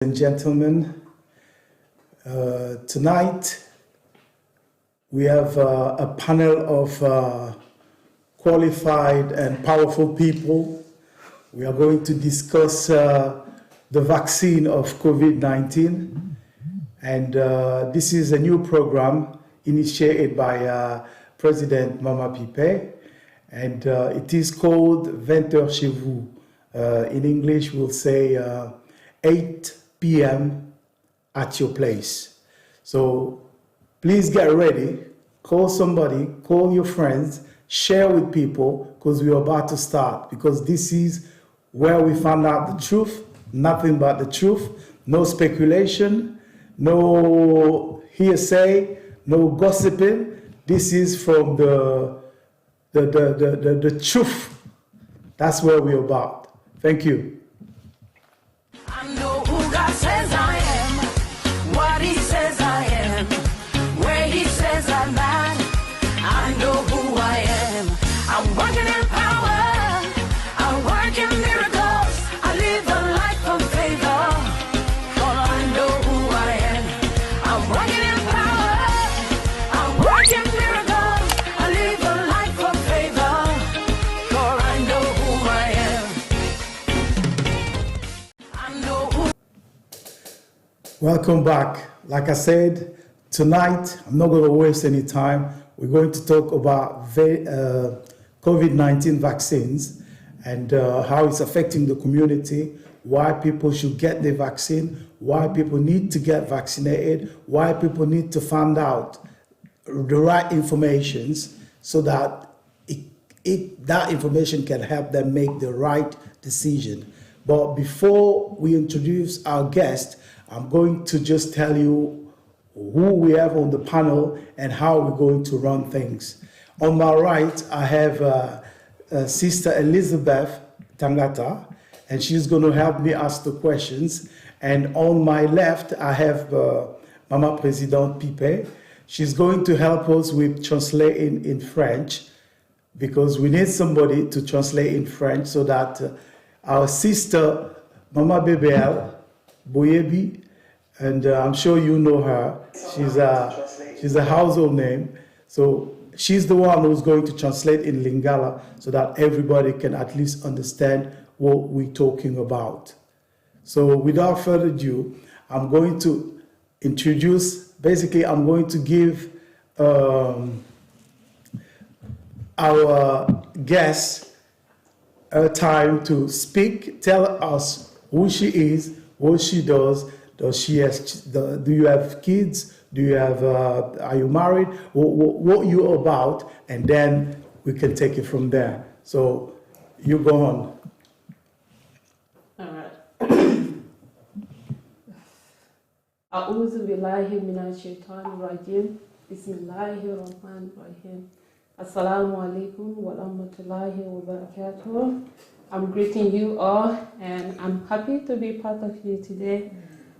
and gentlemen, tonight we have a panel of qualified and powerful people. We are going to discuss the vaccine of COVID-19, and this is a new program initiated by President Mama Pipe, and it is called 20 heures chez vous. In English, we'll say 8 p.m. at your place. So please get ready, call somebody, call your friends, share with people, because we're about to start, because this is where we find out the truth, nothing but the truth, no speculation, no hearsay, no gossiping. This is from the truth. That's where we're about. Thank you. I know who God says I am, what He says I am, where He says I'm at. I know who I am. I'm working in power, I work in miracles, I live a life of favor, for I know who I am. I'm working in power, I work in miracles, I live a life of favor, for I know who I am. I know who. Welcome back. Like I said, tonight, I'm not going to waste any time. We're going to talk about COVID-19 vaccines and how it's affecting the community, why people should get the vaccine, why people need to get vaccinated, why people need to find out the right information so that that information can help them make the right decision. But before we introduce our guest, I'm going to just tell you who we have on the panel and how we're going to run things. On my right, I have Sister Elizabeth Tangata, and she's going to help me ask the questions. And on my left, I have Mama President Pipe. She's going to help us with translating in French, because we need somebody to translate in French so that our sister, Mama BBL, Boyebi, and I'm sure you know her. She's a household name. So she's the one who's going to translate in Lingala so that everybody can at least understand what we're talking about. So without further ado, I'm going to introduce, basically I'm going to give our guest time to speak, tell us who she is, what she does. Do you have kids? Do you have? Are you married? What you're about, and then we can take it from there. So you go on. All right. A'udhu billahi minash shaitanir rajim. Bismillahir rahmanir rahim. Assalamu alaikum wa rahmatullahi wa barakatuh. I'm greeting you all, and I'm happy to be part of you today.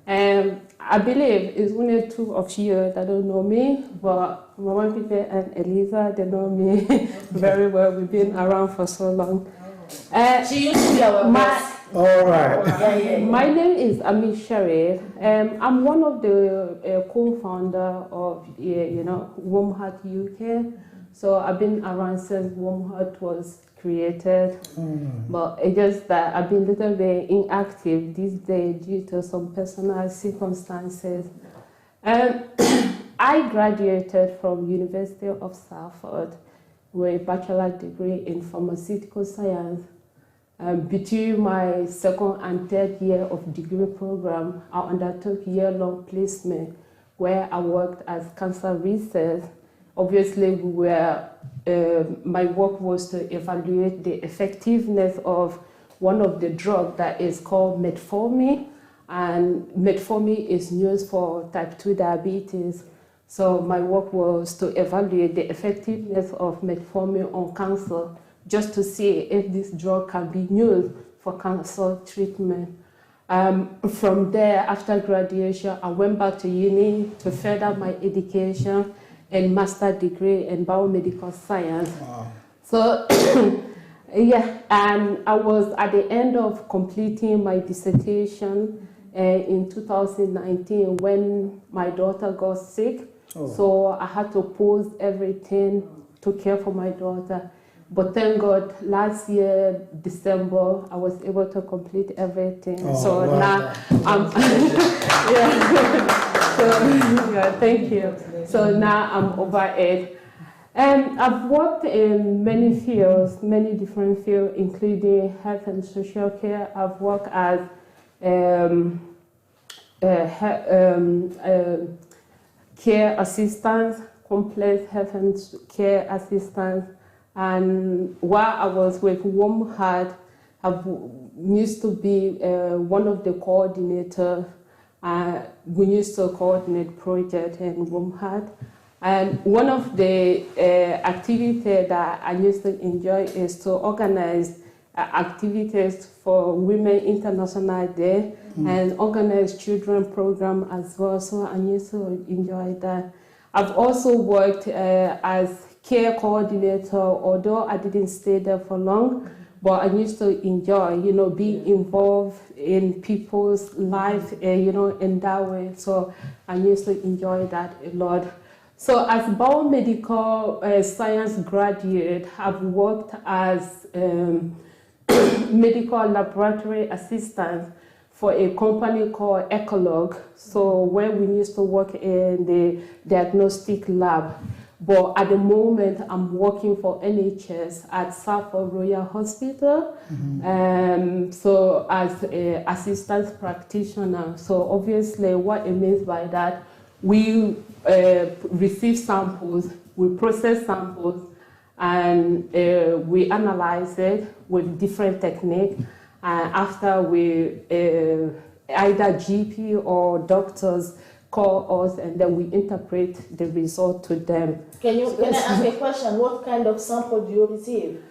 I believe it's only two of you that don't know me, but Mama Pipe and Eliza, they know me very well. We've been around for so long. She used to be our best. All right. My name is Ami Sharif. I'm one of the co-founder of Warm Heart UK. So I've been around since Warm Heart was created, but it's just that I've been a little bit inactive these days due to some personal circumstances. I graduated from University of Salford with a bachelor's degree in pharmaceutical science. Between my second and third year of degree program, I undertook year-long placement where I worked as cancer research. Obviously, my work was to evaluate the effectiveness of one of the drugs that is called metformin, and metformin is used for type 2 diabetes. So my work was to evaluate the effectiveness of metformin on cancer, just to see if this drug can be used for cancer treatment. From there, after graduation, I went back to uni to further my education and master's degree in biomedical science. Wow. So, yeah, and I was at the end of completing my dissertation in 2019 when my daughter got sick. So I had to pause everything to care for my daughter. But thank God, last year, December, I was able to complete everything. So now I'm, thank you. So now I'm over it. And I've worked in many fields, many different fields, including health and social care. I've worked as care assistants, complex health and care assistants. And while I was with WOMHAD, I used to be one of the coordinators. We used to coordinate projects in WOMHAD. And one of the activities that I used to enjoy is to organize activities for Women International Day and organize children program as well. So I used to enjoy that. I've also worked as care coordinator, although I didn't stay there for long, but I used to enjoy, being involved in people's life, in that way. So I used to enjoy that a lot. So as biomedical science graduate, I've worked as medical laboratory assistant for a company called Ecolog. So where we used to work in the diagnostic lab. But at the moment, I'm working for NHS at Salford Royal Hospital. So as an assistant practitioner. So obviously what it means by that, we receive samples, we process samples, and we analyze it with different techniques. And after we, either GP or doctors call us, and then we interpret the result to them. Can I ask a question? What kind of sample do you receive?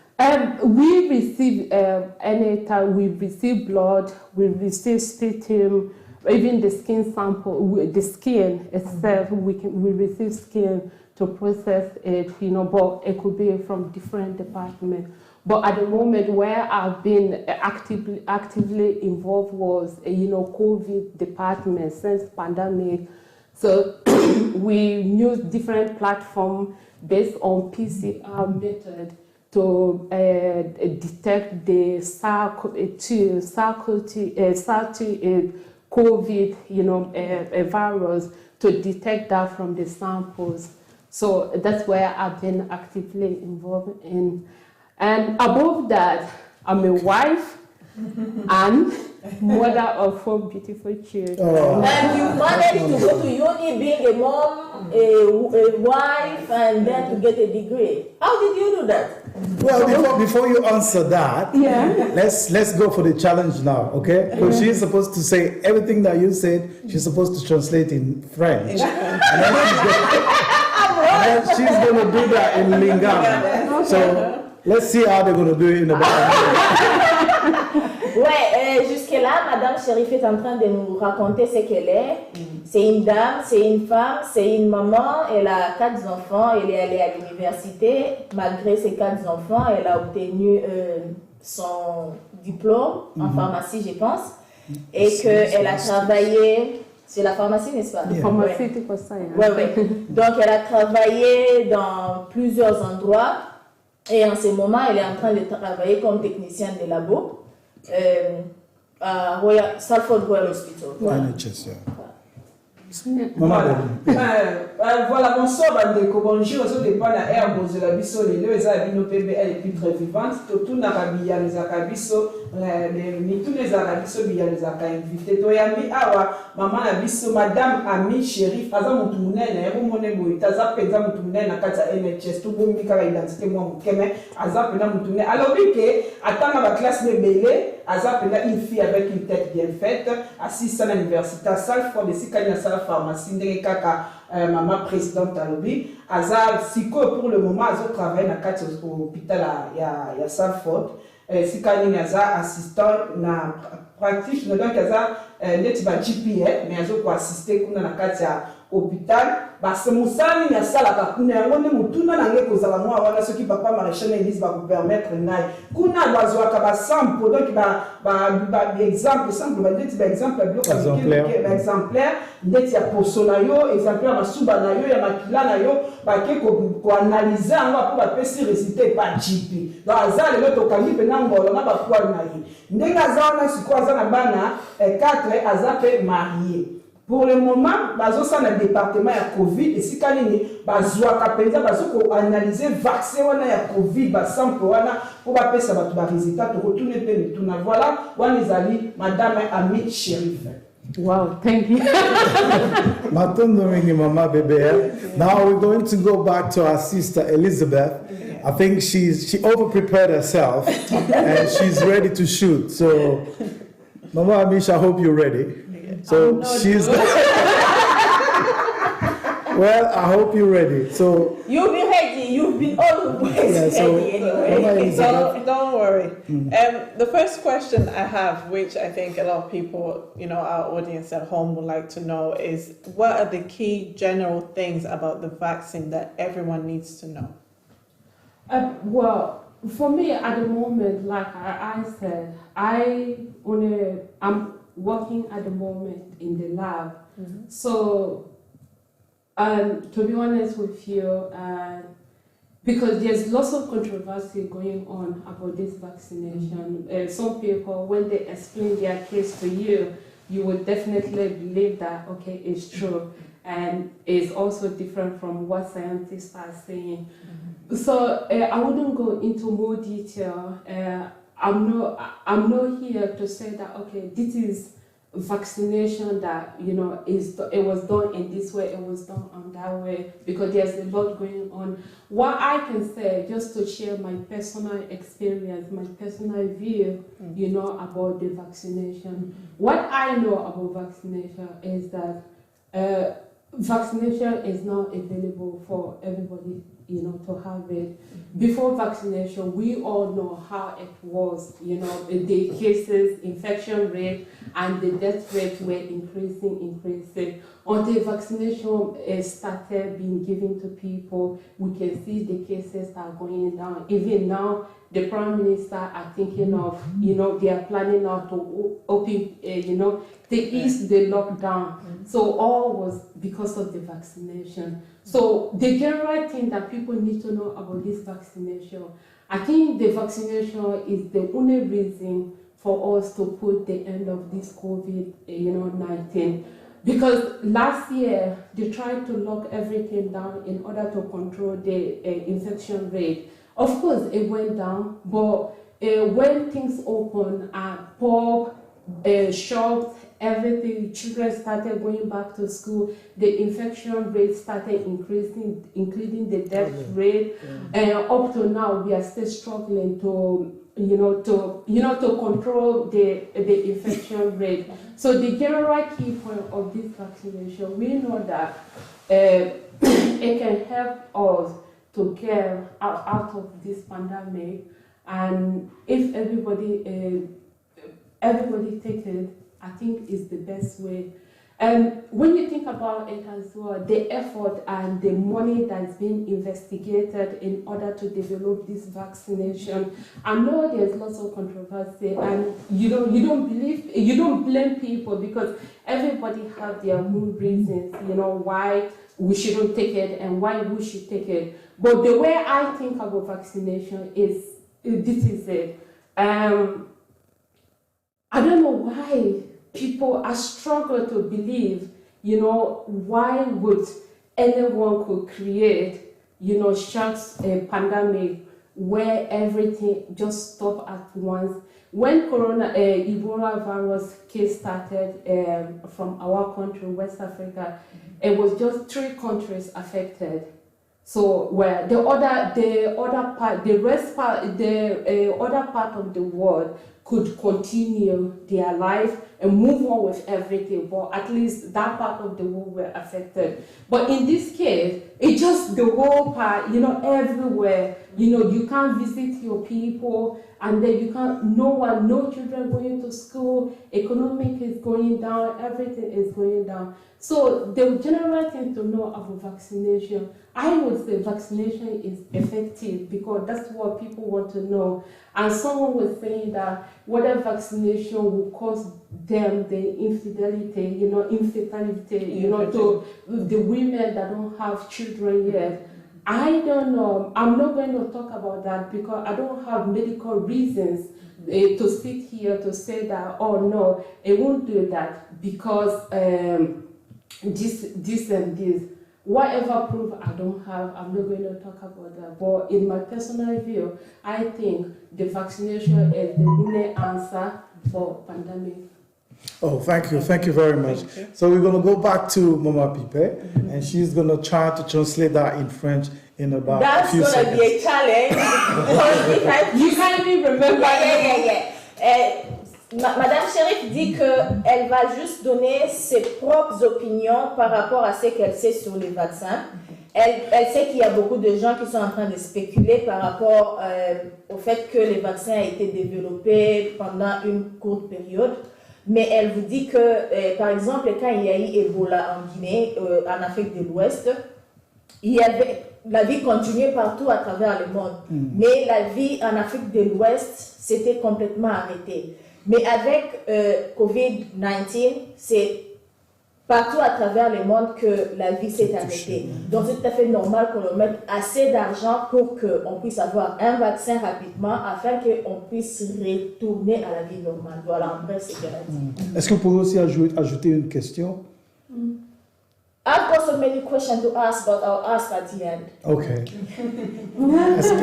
We receive anytime we receive blood, we receive sputum, even the skin sample, the skin itself, we receive skin to process it, but it could be from different departments. But at the moment where I've been actively involved was, COVID department since pandemic. So we use different platforms based on PCR method to detect the SARS-CoV, COVID, virus, to detect that from the samples. So that's where I've been actively involved in. And above that, I'm a wife and mother of 4 beautiful children. And you managed to go to uni being a mom, a wife, and then to get a degree. How did you do that? Well, before you answer that, let's go for the challenge now, okay? Because she's supposed to say everything that you said, she's supposed to translate in French. And then she's going to do that in Lingala. So let's see how they're going to do it in about a minute. Ouais, jusque-là, Madame Chérif est en train de nous raconter ce qu'elle est. C'est une dame, c'est une femme, c'est une maman. Elle a 4 enfants. Elle est allée à l'université. Malgré ses 4 enfants, elle a obtenu son diplôme en pharmacie, je pense. Et qu'elle a travaillé... C'est la pharmacie, n'est-ce pas? Pharmacie, c'est quoi ça? Ouais. Donc, elle a travaillé dans plusieurs endroits. Et en ce moment, elle est en train de travailler comme technicienne de labo à Salford Royal Hospital. NHS, voilà, bonsoir, bandeko. Bonjour, je suis à Air Bozela Bisso, les deux Zabino PBL et puis très vivante. Tout n'a pas bien les Akabiso, tous les Arabiso, bien les Aka invités. Toyami, awa, maman Abiso, madame Ami, Chérif, Azam Moutunen, Rumone Boïta, Azap, Azam Moutunen, Akata NHS, tout bon, Mika, identité, moi, Moukeme, Azap, Moutunen. Alors, oui, attends la classe de Bélé, Azap, une fille avec une tête bien faite, assise à l'université, à Salford, ici, quand il y a la pharmacie, Kaka, maman présidente Alobi, Azar, Siko pour le moment, Azar travaille dans l'hôpital à Salford, si quand il y a assistant, na pratique, donc Azar, neti ba GP mais azo ko assister kuna na kati ya hôpital basi musani ya sala ka kuna yango ne mutuna na ngeko za mwa wana soki papa maréchal Elise ba ku permettre ngai kuna bazwa ka ba sample donc ba exemple simple ba neti ba exemple bloc exemplaire neti ya posona yo exemplaire masuba na yo ya makila na yo ba ke ko analyser yango po ba pesi résultat pa GP donc azale lo to kangi pe na ngolo na ba kwa na yi ndenga za na siko za na bana 4 azape marié. Pour le moment, bazo ça le département ya Covid et si kanini bazwa kapenza bazo ko analyser vaccin wana ya Covid ba sample wana pour ba pesa ba tuba résultat to retourner pe tuna voilà wana ezali madame Amit Sheriff. Wow, thank you. Mama Bebe. Now we're going to go back to our sister Elizabeth. I think she over-prepared herself and she's ready to shoot. So, Mama Amish, I hope you're ready. So she's. Well, I hope you're ready. So you'll be ready. You've been always ready anyway. Don't worry. The first question I have, which I think a lot of people, our audience at home would like to know, is what are the key general things about the vaccine that everyone needs to know? Well, for me at the moment, like I said, I'm working at the moment in the lab. Mm-hmm. So, to be honest with you, because there's lots of controversy going on about this vaccination. Some people, when they explain their case to you, you would definitely believe that, okay, it's true. And it's also different from what scientists are saying. Mm-hmm. So I wouldn't go into more detail. I'm not here to say that, okay, this is vaccination that, it was done in this way, it was done on that way, because there's a lot going on. What I can say, just to share my personal experience, my personal view, about the vaccination. What I know about vaccination is that vaccination is not available for everybody, to have it. Before vaccination, we all know how it was, the cases, infection rate, and the death rate were increasing. Until vaccination started being given to people, we can see the cases are going down. Even now, the Prime Minister are thinking of, they are planning now to open, to ease the lockdown. So all was because of the vaccination. So the general thing that people need to know about this vaccination, I think the vaccination is the only reason for us to put the end of this COVID-19. Because last year, they tried to lock everything down in order to control the infection rate. Of course, it went down, but when things opened, pub, shops, everything, children started going back to school, the infection rate started increasing, including the death rate. And up to now, we are still struggling to control the infection rate. So the general key point of this vaccination, we know that it can help us to get out of this pandemic, and if everybody takes it, I think is the best way. And when you think about it as well, the effort and the money that's been investigated in order to develop this vaccination, I know there's lots of controversy, and you don't blame people, because everybody have their own reasons, why we shouldn't take it and why we should take it. But the way I think about vaccination is, this is it. I don't know why people are struggling to believe, why would anyone could create, such a pandemic where everything just stopped at once. When Ebola virus case started from our country, West Africa, it was just 3 countries affected. So where the other part of the world could continue their life and move on with everything, but at least that part of the world were affected. But in this case, it's just the whole part, everywhere. You can't visit your people, and then you can't, no children going to school, economic is going down, everything is going down. So the general thing to know about vaccination, I would say vaccination is effective because that's what people want to know. And someone was saying that whether vaccination will cause them the infidelity, infertility, to the women that don't have children yet. I don't know. I'm not going to talk about that because I don't have medical reasons to sit here to say that, oh no, it won't do that because this and this. Whatever proof I don't have, I'm not going to talk about that. But in my personal view, I think the vaccination is the only answer for pandemic. Oh, thank you. Thank you very much. So we're going to go back to Mama Pipe, and she's going to try to translate that in French in about a few seconds. That's going to be a challenge. You can't even remember. Yeah. Madame Chérif dit qu'elle va juste donner ses propres opinions par rapport à ce qu'elle sait sur les vaccins. Elle sait qu'il y a beaucoup de gens qui sont en train de spéculer par rapport au fait que les vaccins ont été développés pendant une courte période. Mais elle vous dit que, par exemple, quand il y a eu Ebola en Guinée, en Afrique de l'Ouest, la vie continuait partout à travers le monde. Mais la vie en Afrique de l'Ouest s'était complètement arrêtée. Mais avec COVID-19, c'est partout à travers le monde que la vie s'est arrêtée. Donc c'est tout à fait normal qu'on mette assez d'argent pour qu'on puisse avoir un vaccin rapidement afin qu'on puisse retourner à la vie normale. Voilà, en vrai, c'est ce qu'elle a dit. Est-ce que vous pouvez aussi ajouter une question? I've got so many questions to ask, but I'll ask at the end. Okay.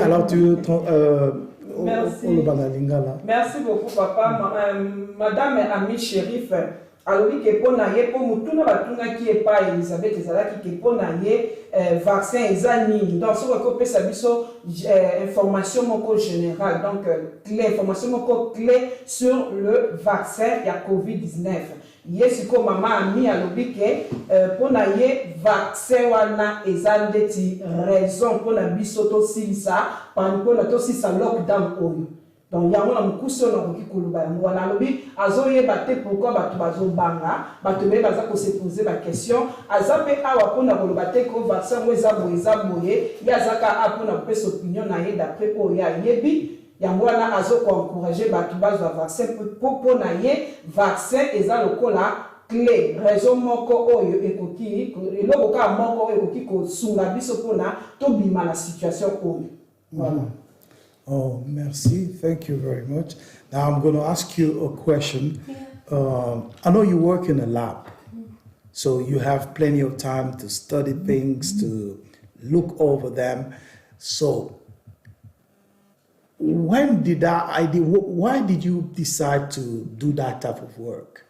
Alors tu... Merci. Merci beaucoup, papa. Madame Ami Chérif, alors oui, que pour naïe, pour mutuna batuna qui est pas Elisabeth Ezalaki, que pour naïe vaccin ezani. Donc ce qu'on peut savoir information moko générale, donc information moko clé sur le vaccin il y a COVID-19. Yes, comme maman Ami alobi que pour naïe vaccin wana ezandeti raison pour na bisoto silisa pour na to silisa lockdown oyo. Donc yango na mukuso na koki kuluba yango wana alobi azoyeba te pourquoi bato bazobanga bato be baza ko se poser ba question azape awa pona koloba te ko vaccin mo eza boye yazaka apona pesa opinion na ye d'après ko ya yebi yango wana azoko encourager bato bazwa vaccin pour na ye vaccin eza lokola clé raison moko oyo ekoki eloko ka moko oyo ekoki ko sunga biso pona to bima na situation oyo. Voilà. Oh, merci. Thank you very much. Now I'm going to ask you a question. I know you work in a lab, so you have plenty of time to study things, to look over them. So when did that idea, why did you decide to do that type of work?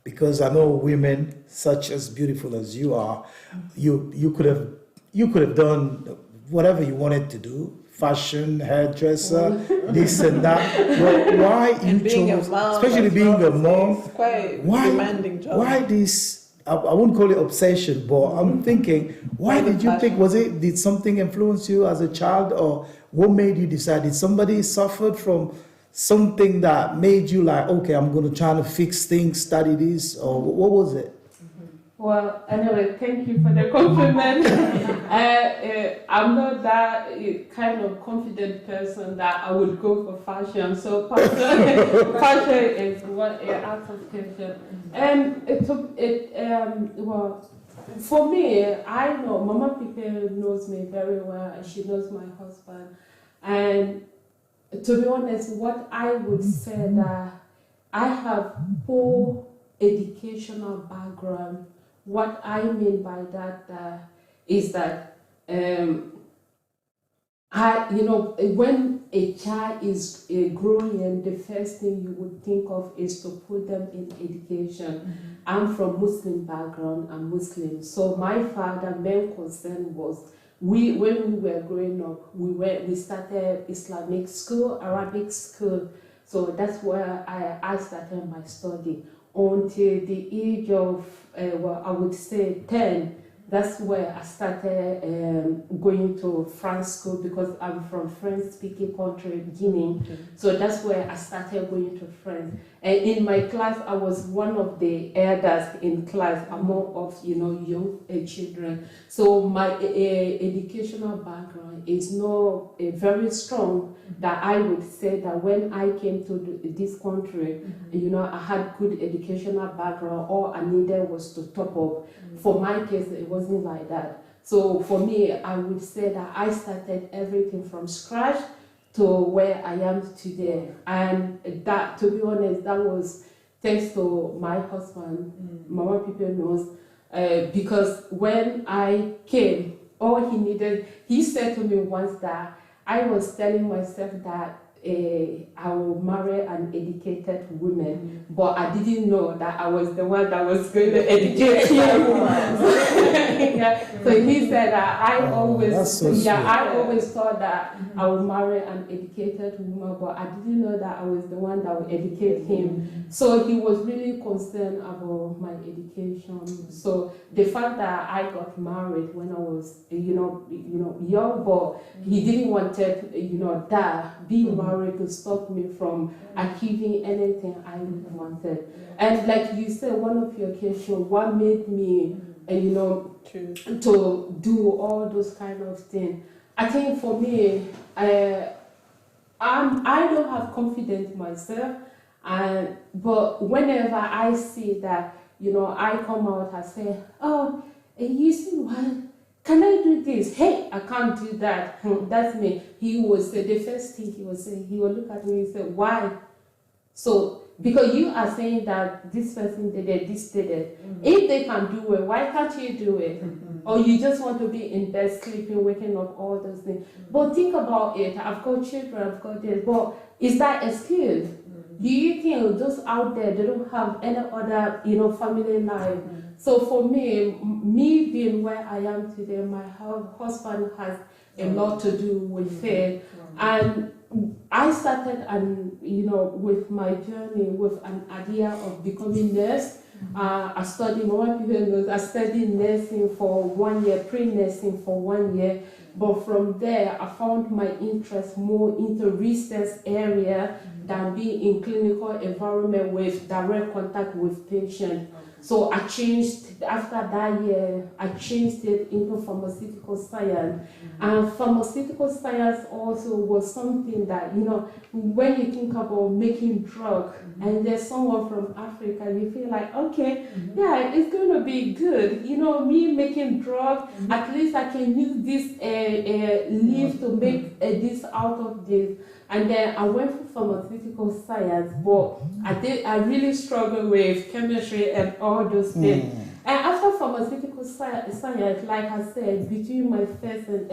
Because I know women such as beautiful as you are, you could have done whatever you wanted to do. Fashion, hairdresser, this and that. Well, why you chose, especially being a mom, it's quite a demanding job. Why this? I wouldn't call it obsession, but I'm thinking, why did you think? Did something influence you as a child, or what made you decide? Did somebody suffered from something that made you like, okay, I'm going to try to fix things, study this, or what was it? Well, anyway, thank you for the compliment. I'm not that kind of confident person that I would go for fashion. So fashion is what out of question. Well, for me, I know Mama Pipe knows me very well, and she knows my husband. And to be honest, what I would say that I have poor educational background. What I mean by that is that when a child is growing, the first thing you would think of is to put them in education. I'm from Muslim background. I'm Muslim, so my father main concern was when we were growing up, we started Islamic school, Arabic school. So that's where I started my study. Until the age of, I would say 10, that's where I started going to French school because I'm from French-speaking country, Guinea. So that's where I started going to France. And in my class, I was one of the elders in class among of young children. So my educational background is not very strong. That I would say that when I came to this country, I had good educational background. All I needed was to top up. For my case, it wasn't like that. So for me, I would say that I started everything from scratch to where I am today. And that, to be honest, that was thanks to my husband. Mama people knows, because when I came, all he needed, he said to me once that I was telling myself that I will marry an educated woman, but I didn't know that I was the one that was going to educate him. So he said that I always thought that I would marry an educated woman, but I didn't know that I was the one that would educate him. So he was really concerned about my education. So the fact that I got married when I was, young, but he didn't want that being married to stop me from achieving anything I wanted. And like you said, one of your questions, what made me, to do all those kind of things. I think for me, I don't have confidence in myself, but whenever I see that, I come out, I say, oh, you see what? Can I do this? Hey, I can't do that. That's me. He was the first thing he was saying. He would look at me and say, why? So, because you are saying that this person did it, this did it. If they can do it, why can't you do it? Or you just want to be in bed, sleeping, waking up, all those things. But think about it. I've got children, I've got this. But is that a skill? Do you think those out there, they don't have any other, family life? So for me being where I am today, my husband has a lot to do with it. And I started, with my journey with an idea of becoming a nurse. I studied nursing for 1 year, pre-nursing for 1 year. But from there, I found my interest more into research area than being in clinical environment with direct contact with patients. So I changed, after that year, I changed it into pharmaceutical science. And pharmaceutical science also was something that, when you think about making drugs, and there's someone from Africa, you feel like, okay, yeah, it's going to be good. Me making drugs, at least I can use this leaf to make this out of this. And then I went for pharmaceutical science, but I really struggled with chemistry and all those things. And after pharmaceutical science, like I said, between my second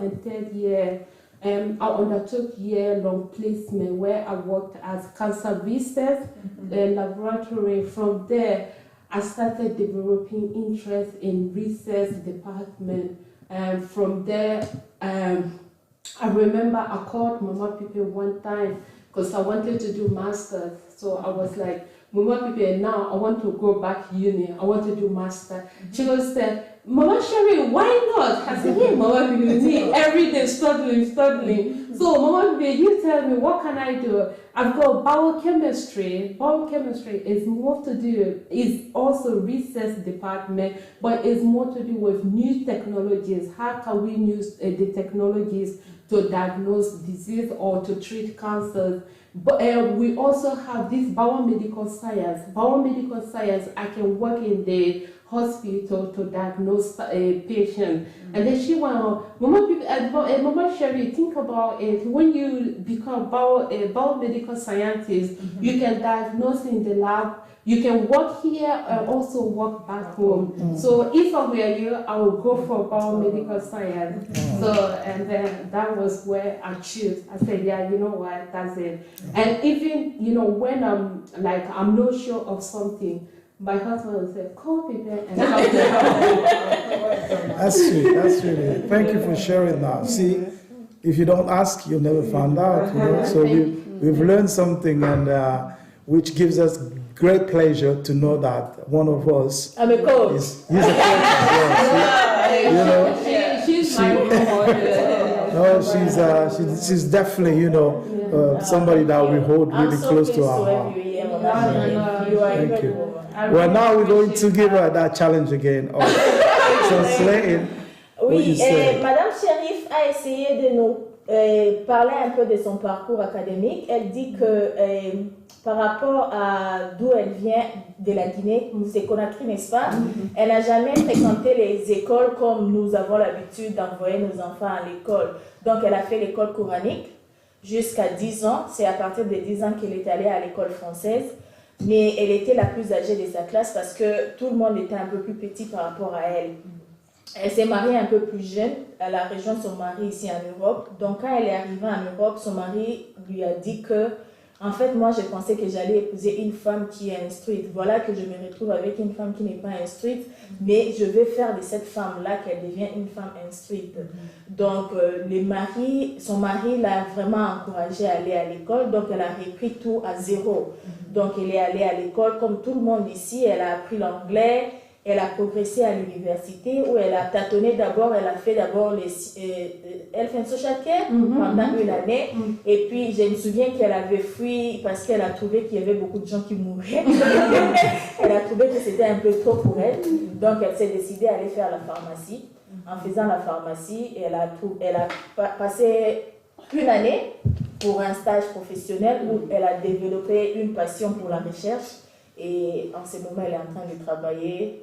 and third year, I undertook year-long placement where I worked as cancer research laboratory. From there, I started developing interest in research department. And from there, I remember I called Mama Pipe one time because I wanted to do masters. So I was like, Mama Pipe, now I want to go back uni. I want to do master. She was said, Mama Sherry, why not? I said, hey, Mama Pipe, every day studying. So Mama Pipe, you tell me, what can I do? I've got biochemistry. Biochemistry is also research department, but it's more to do with new technologies. How can we use the technologies to diagnose disease or to treat cancers? But we also have this biomedical science. Biomedical science, I can work in the hospital to diagnose a patient. And then she went on, Mama Sherry, think about it. When you become a biomedical scientist, you can diagnose in the lab. You can work here and also work back home. So if I were you, I would go for biomedical science. So, and then that was where I choose. I said, yeah, you know what, that's it. And even, when I'm not sure of something, my husband will say, call people and help them. That's really. Thank you for sharing that. See, if you don't ask, you'll never find out. So we've learned something, and which gives us great pleasure to know that one of us I'm a coach. he's a coach as well. You know, She's my role model. no, she's definitely somebody that we hold I'm really so close pleased to our heart. have you here, Madame. You are Thank a you. good woman. Well, now we're going to give her that challenge again of translating what you Oui, say. Madame Sherif a essayé de nous parler un peu de son parcours académique. Elle dit que par rapport à d'où elle vient, de la Guinée, c'est Conakry, n'est-ce pas? Elle n'a jamais fréquenté les écoles comme nous avons l'habitude d'envoyer nos enfants à l'école. Donc, elle a fait l'école coranique jusqu'à 10 ans. C'est à partir de 10 ans qu'elle est allée à l'école française. Mais elle était la plus âgée de sa classe parce que tout le monde était un peu plus petit par rapport à elle. Elle s'est mariée un peu plus jeune. Elle a rejoint son mari ici en Europe. Donc, quand elle est arrivée en Europe, son mari lui a dit que, en fait, moi, je pensais que j'allais épouser une femme qui est instruite. Voilà que je me retrouve avec une femme qui n'est pas instruite, mais je vais faire de cette femme-là qu'elle devienne une femme instruite. Donc, son mari l'a vraiment encouragée à aller à l'école. Donc, elle a repris tout à zéro. Donc, elle est allée à l'école comme tout le monde ici. Elle a appris l'anglais. Elle a progressé à l'université où elle a tâtonné d'abord, elle a fait d'abord Health and Social Care pendant une année. Et puis, je me souviens qu'elle avait fui parce qu'elle a trouvé qu'il y avait beaucoup de gens qui mouraient. Elle a trouvé que c'était un peu trop pour elle. Donc, elle s'est décidée à aller faire la pharmacie. En faisant la pharmacie, elle a passé une année pour un stage professionnel où elle a développé une passion pour la recherche. Et en ce moment, elle est en train de travailler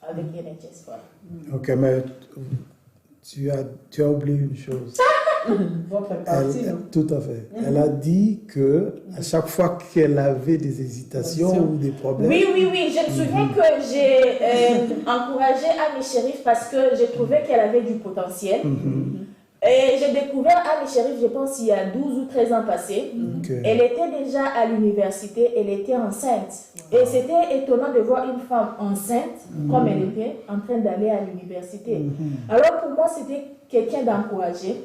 avec NHS. Voilà. Ok, mais tu as oublié une chose. Votre partie, non? Tout à fait. Elle a dit que à chaque fois qu'elle avait des hésitations ou des problèmes. Oui. Je me souviens que j'ai encouragé Annie Sherif parce que j'ai trouvé qu'elle avait du potentiel. Et j'ai découvert Annie Sherif, je pense, il y a 12 ou 13 ans passés. Okay. Elle était déjà à l'université, elle était enceinte. Et c'était étonnant de voir une femme enceinte, comme elle était, en train d'aller à l'université. Alors pour moi, c'était quelqu'un d'encouragé.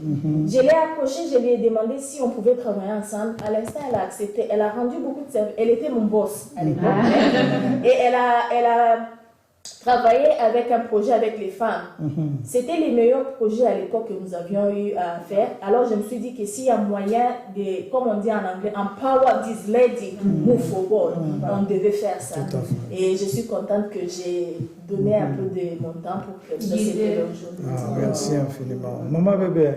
Je l'ai approchée, je lui ai demandé si on pouvait travailler ensemble. À l'instant, elle a accepté. Elle a rendu beaucoup de services. Elle était mon boss à l'époque. Et elle a travailler avec un projet avec les femmes. C'était les meilleurs projets à l'époque que nous avions eu à faire. Alors je me suis dit que s'il y a moyen de, comme on dit en anglais, empower this lady, move forward, on devait faire ça. Et je suis contente que j'ai donné un peu de mon temps pour que ça c'était aujourd'hui. Merci infiniment. Maman bébé,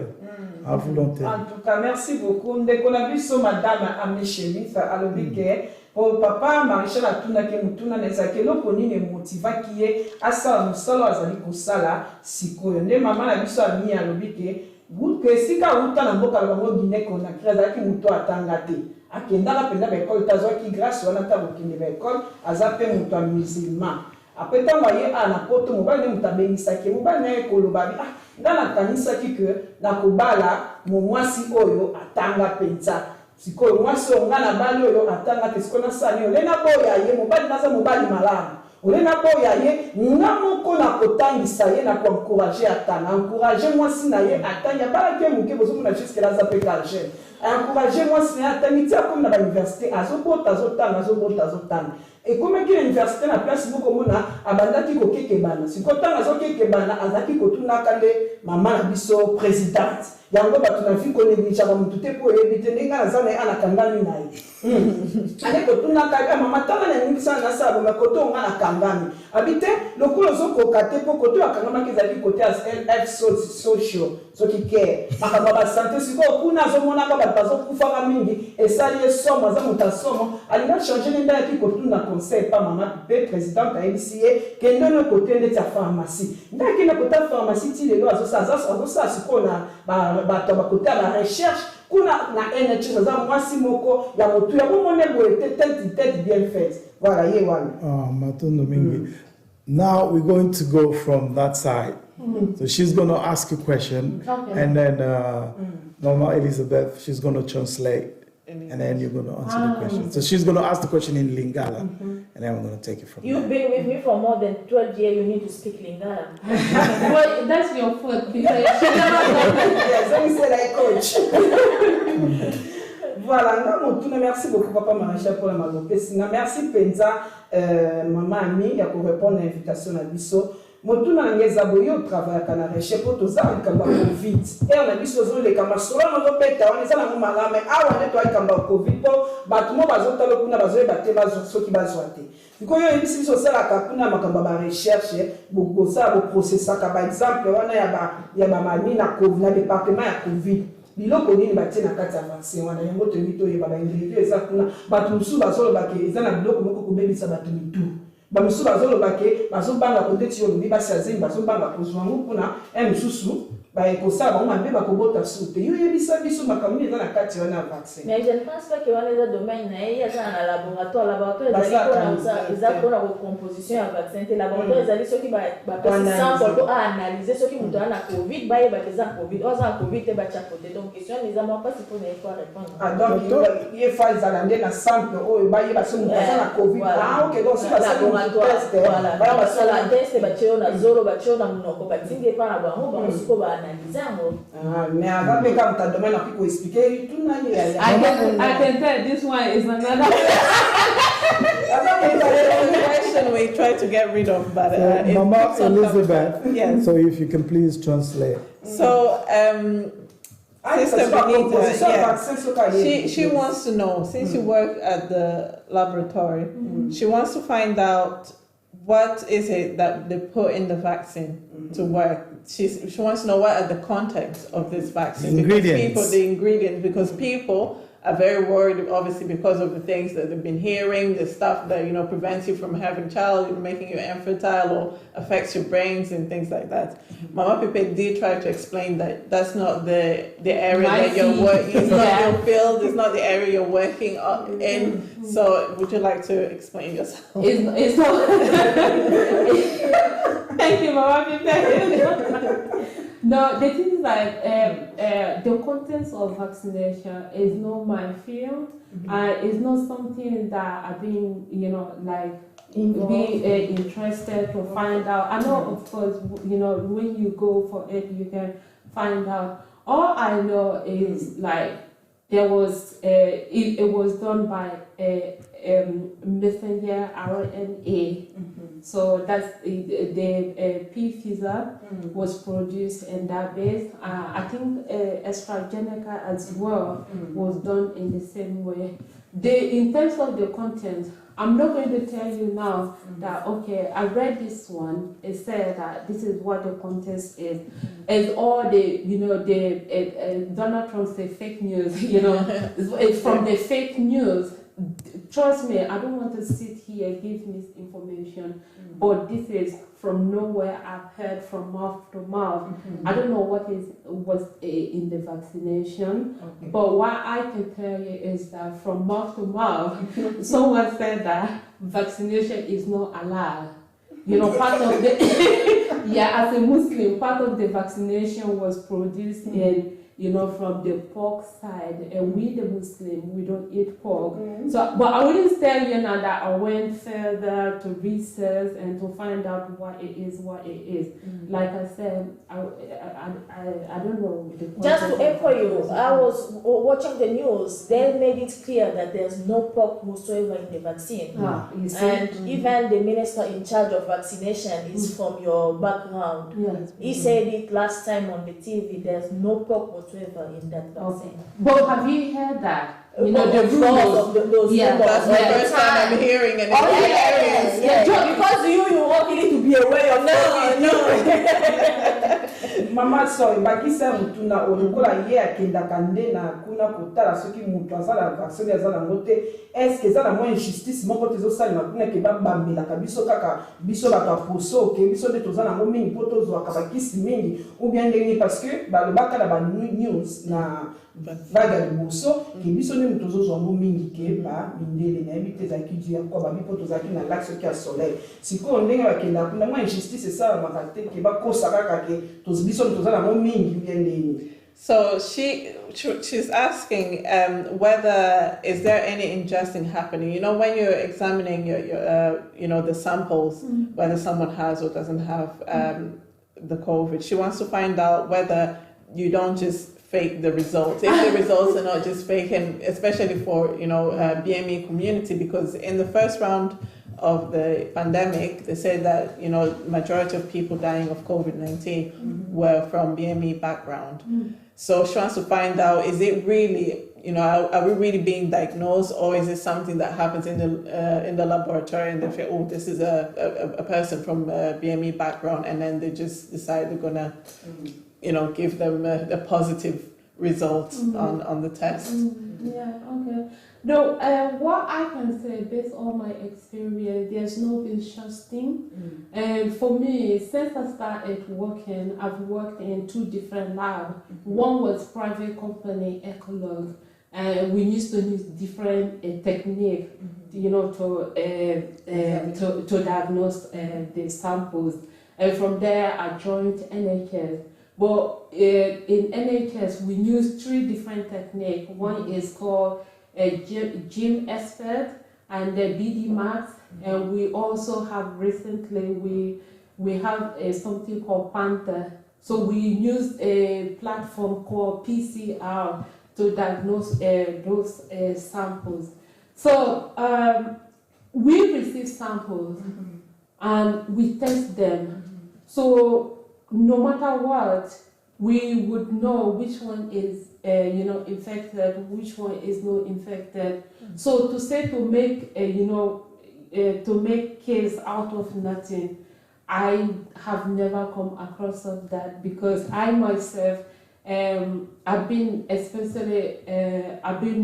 à volonté. En tout cas, merci beaucoup. Dès qu'on a vu ça, madame Amnéchémi, à l'obligé. Pour papa, Maréchal a tout naqué mutuna nezake lo koni ne motiva qui est à ça musalo azali kusala sikoyo ne maman na biso ami ya lobike but que sika uta na mboka la bango Guinée Conakry azaki muto atanga te akendaka penda ba école tazwaki grâce wana ta bokende ba école azape muto musulman après ntango aye na poto mobali ne muto abengisaki mobali na ye koloba nga nakanisaki ke nakobala momwasi oyo atanga penza sikoyo mwasi onga na bali oyo atanga te sikoyo nasani olena boya ye mobali naza mobali malamu olena boya ye nga moko na kotangisa ye na koencourage atanga encourage mwasi na ye atanga balaki ye moke bozomona jusque là aza pe ka jeune encourage mwasi na ye atangi ti akomi na bauniversité azobota azotanga ekomaki na université na place bokomona abandaki kokekebana sikoyo ntango azokekebana azalaki kotunaka nde mama na biso présidente yango bato na vi konegligaka motu te mpo oyebi te ndenge aza na ye anakangami na ye ane kotunaka mama tanga na ningisa na sala boma kote onga nakangami abi te lokolo ozokoka te mpo kote akangamaki ezalaki kote ya f social soki care makambo ya basante sikoyo kuna azomonaka bato bazokufaka mingi esali ye somo aza moto asomo alinga change nde ndayaki kotuna conseil pa mama mpe présidente ayebisi ye kende no kote ndeti ya pharmacie ndayaki na kote ya pharmacie ti lelo azosala sikoyo na bato bakote ya barecherche kuna na NHS aza mwasi moko ya motu ya bomone boye te tête bien faite voilà ye wana matondo mingi. Now we're going to go from that side. So she's going to ask a question, and then Mama Elizabeth, she's going to translate, and then you're going to answer the question. So she's going to ask the question in Lingala, and then I'm going to take it from there. You've been with me for more than 12 years, you need to speak Lingala. Well, that's your fault because yes, let me say like coach. Voilà, merci beaucoup Papa Maréchal pour la malopécie. Merci Penza, maman Ami, pour répondre à l'invitation à Bisso. Motuna ngeza boyo travail kana reche pour tout ça kamba covid et on a dit sozo le kamba sola no peta on eza na mala mais awa ne to kamba covid po batumo bazota lo kuna bazo bate bazo soki bazwate iko yo ebisi biso sala kapuna makamba ba recherche bo ça bo processa ka par exemple wana ya ba mami na covid na département ya covid biloko nini batie na kati ya vaccin wana yango to mito ye ba ingrédients eza kuna batu musu bazolo bake eza na biloko moko kobebisa batu mitu bamusu bazolobake bazobanga kodeti yo lobi basi azeni bazobanga kozwa ngo mpona misusu baekosala bango mabe bakobota su te yo yebisa biso makambo eza na kati wana ya vaccin. Mais je ne pense pas que wana eza domaine na ye aza na laboratoire eza mpona recomposition ya vaccin te laboratoire ezali soki bapesi sample po aanalyse soki moto aza na covid bayebaka eza covid oyo aza na covid te batya kote donc question eza mwa mpasi mpona ye po arépondre. Donc ye fa ezala nde na sample oyo bayeba so moto aza na covid ok donc so basala teste batye yo na zolo batye yo na monoko batingi epa na bango bango siko baanalyse yango. Mais avant de quand tu domaine apiko expliquer tout na ye I can tell this one is another question we try to get rid of, but Mama Elizabeth, yes. so if you can please translate. So Sister Benita, she wants to know, since you work at the laboratory, she wants to find out what is it that they put in the vaccine to work. She wants to know what are the contents of this vaccine. The ingredients. The ingredients, because people are very worried, obviously, because of the things that they've been hearing, the stuff that, prevents you from having child, making you infertile or affects your brains and things like that. Mama Pepe did try to explain that that's not the area that you're working, it's not your field, it's not the area you're working in. So would you like to explain yourself? It's not. Thank you, Mama Pepe. No, the thing is like the contents of vaccination is not my field. It's not something that I've been, be interested to find out. I know, of course, when you go for it, you can find out. All I know is like there was it was done by messenger RNA. So that's the P-Pfizer was produced in that base. I think AstraZeneca as well was done in the same way. In terms of the content, I'm not going to tell you now that, okay, I read this one, it said that this is what the content is. It's all the, Donald Trump said fake news, it's from the fake news. Trust me, I don't want to sit here and give misinformation, but this is from nowhere. I've heard from mouth to mouth. I don't know what was in the vaccination, but what I can tell you is that from mouth to mouth, someone said that vaccination is not allowed. Part of the as a Muslim, part of the vaccination was produced in. From the pork side, and we the Muslim, we don't eat pork. So, but I wouldn't tell you now that I went further to research and to find out what it is. Like I said, I don't know. Just to echo you, I was watching the news. They made it clear that there's no pork whatsoever in the vaccine. And even the minister in charge of vaccination is from your background. Yes. He said it last time on the TV. There's no pork whatsoever in that vaccine. But have you heard that? The rules of those that's the first time I'm hearing it. Because you want really to be aware of Mama sorry, bakisa mutuna olokola ye akendaka nde na kuna kotala soki mutu azala vaccine azala ngote est-ce que ezala moins injustice moko tezosalema kuna ke babambelaka biso kaka biso bato poso ke biso nde tozala ngo mingi po tozwaka bakisi mingi ou bien ndenge parce que balobaka na news na vaga liboso ke biso nde mutu tozozwa ngo mingi ke mindele nayebi te ezalaki dû ya kwa babi po tozalaki na lac soki ya soleil sikoyo ndenge bakendaka kuna moins injustice esalamaka te ke bakosa kaka ke biso tozala ngo mingi bien ndenge. So she's asking whether is there any injustice happening? When you're examining your the samples, whether someone has or doesn't have the COVID, she wants to find out whether you don't just fake the results. If the results are not just fake, and especially for BME community, because in the first round of the pandemic, they said that majority of people dying of COVID-19 were from BME background. So she wants to find out, is it really, are we really being diagnosed, or is it something that happens in the laboratory and they say, oh, this is a person from a BME background, and then they just decide they're gonna, give them a positive result on the test. Yeah, okay. No, what I can say based on my experience, there's no vicious thing. And for me, since I started working, I've worked in 2 different labs. One was private company, Ecolog, and we used to use different technique, to diagnose the samples. And from there, I joined NHS. But in NHS, we use 3 different techniques. One is called Gym Expert and the BD Max, and we also have recently we have something called Panther. So we use a platform called PCR to diagnose those samples. So we receive samples and we test them. So no matter what, we would know which one is infected, which one is not infected. So to say to make case out of nothing, I have never come across of that, because I myself I've been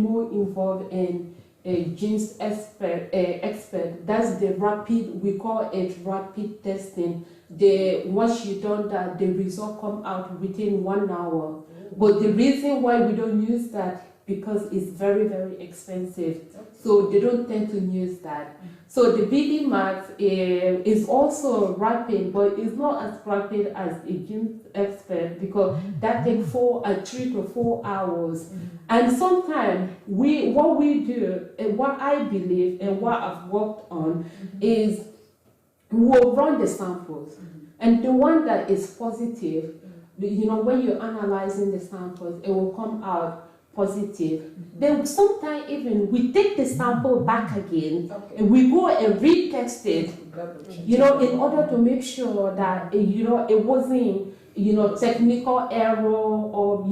more involved in genes expert. That's the rapid, we call it rapid testing. Once you done that, the result come out within 1 hour. But the reason why we don't use that, because it's very, very expensive. So they don't tend to use that. So the BD Max is also rapid, but it's not as rapid as a gene expert, because that takes 3 to 4 hours. And sometimes what we do, and what I believe and what I've worked on, is we'll run the samples. And the one that is positive, when you're analyzing the samples, it will come out positive. Then sometimes even we take the sample back again, and we go and retest it, in order to make sure that, it wasn't, technical error or,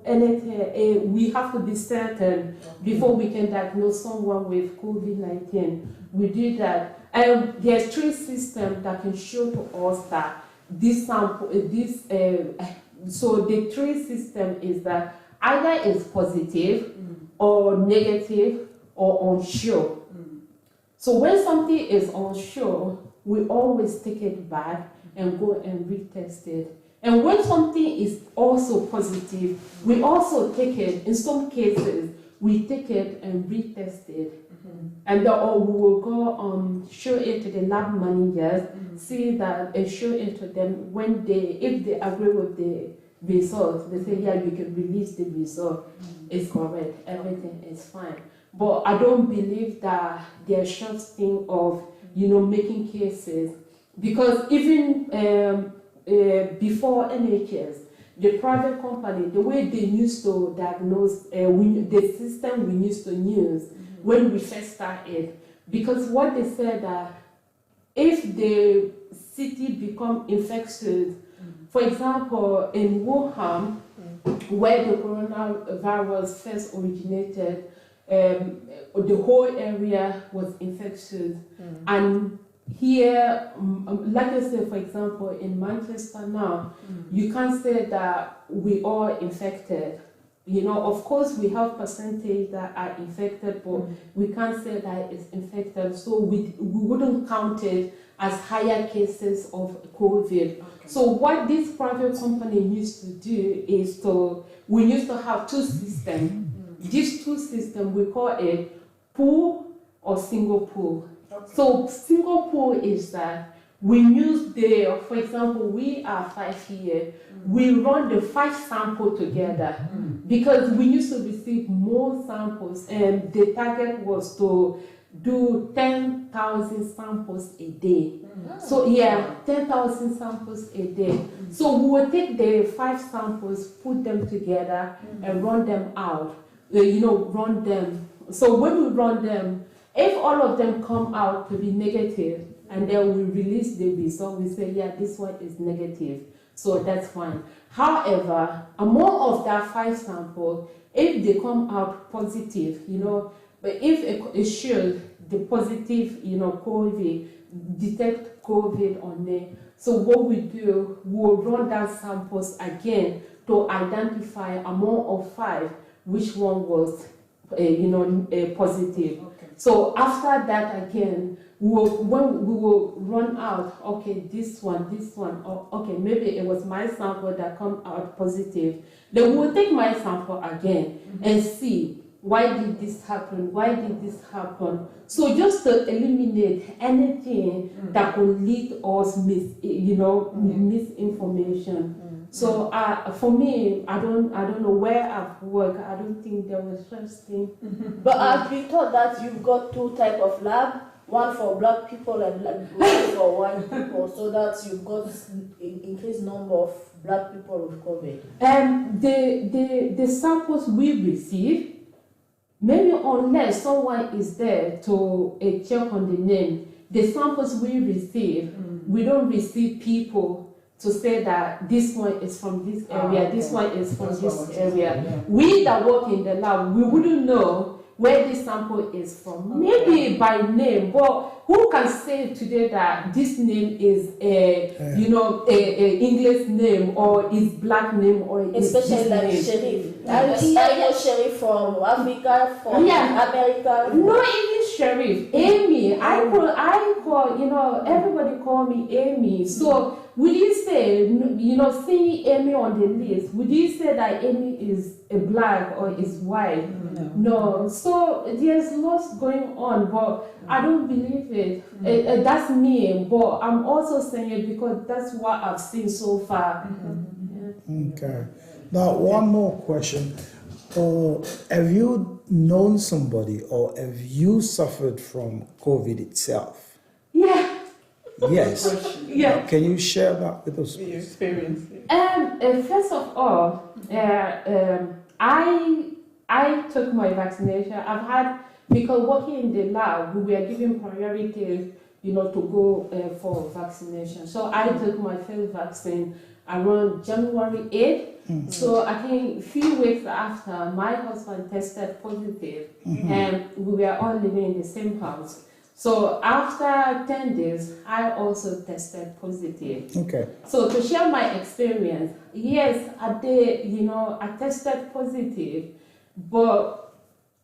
anything. We have to be certain before we can diagnose someone with COVID-19. We do that. There's 3 systems that can show to us that this sample, so the 3 system is that either it's positive or negative or unsure. So when something is unsure, we always take it back and go and retest it. And when something is also positive, we also take it, in some cases, we take it and retest it. And or we will go show it to the lab managers, see that, and show it to them if they agree with the results, they say, yeah, you can release the result. It's correct, everything is fine. But I don't believe that there's such thing of, making cases, because even before NHS, the private company, the way they used to diagnose, the system we used to use when we first started, because what they said that if the city become infectious, for example, in Wuhan, where the coronavirus first originated, the whole area was infectious. And here, like I said, for example, in Manchester now, you can't say that we are infected. Of course, we have percentage that are infected, but we can't say that it's infected. So we wouldn't count it as higher cases of COVID. So what this private company used to do is we used to have 2 systems. These 2 systems, we call it pool or single pool. So single pool is that we use for example, we are 5 here. We run the 5 samples together because we used to receive more samples, and the target was to do 10,000 samples a day. So yeah, 10,000 samples a day. So we will take the 5 samples, put them together, and run them out. Run them. So when we run them, if all of them come out to be negative, and then we release the result, we say, yeah, this one is negative. So that's fine. However, among of that 5 samples, if they come out positive, but if it shows the positive, COVID, detect COVID on there. So what we do, we'll run that samples again to identify among of 5 which one was, positive. Okay. So after that again, we will run out. Okay, this one. Or, okay, maybe it was my sample that come out positive. Then we will take my sample again and see. Why did this happen? Why did this happen? So just to eliminate anything that could lead us misinformation. So for me, I don't know where I've worked. I don't think there was such thing. But I've been told that you've got 2 types of lab, one for black people and one for white people, so that you've got an increased number of black people with COVID. The samples we receive. Maybe unless someone is there to check on the name, the samples we receive, we don't receive people to say that this one is from this area, this one is from this area. Yeah. We that work in the lab, we wouldn't know where this sample is from. Maybe by name, but who can say today that this name is a English name or is black name or is especially like Sheriff. I know Sheriff from Africa, from America. Not even Sheriff. Amy. I call, everybody call me Amy. So would you say, seeing Amy on the list, would you say that Amy is a black or is white? No. So there's lots going on, but I don't believe it. That's me, but I'm also saying it because that's what I've seen so far. Okay. Now, one more question. Have you known somebody or have you suffered from COVID itself? Yeah. Yes. Yeah. Can you share that with us? Your experience. First of all, I took my vaccination. Because working in the lab, we were given priority, to go for vaccination. So I took my first vaccine around January 8th. So I think a few weeks after, my husband tested positive, and we were all living in the same house. So after 10 days, I also tested positive. Okay. So to share my experience, yes, I tested positive, but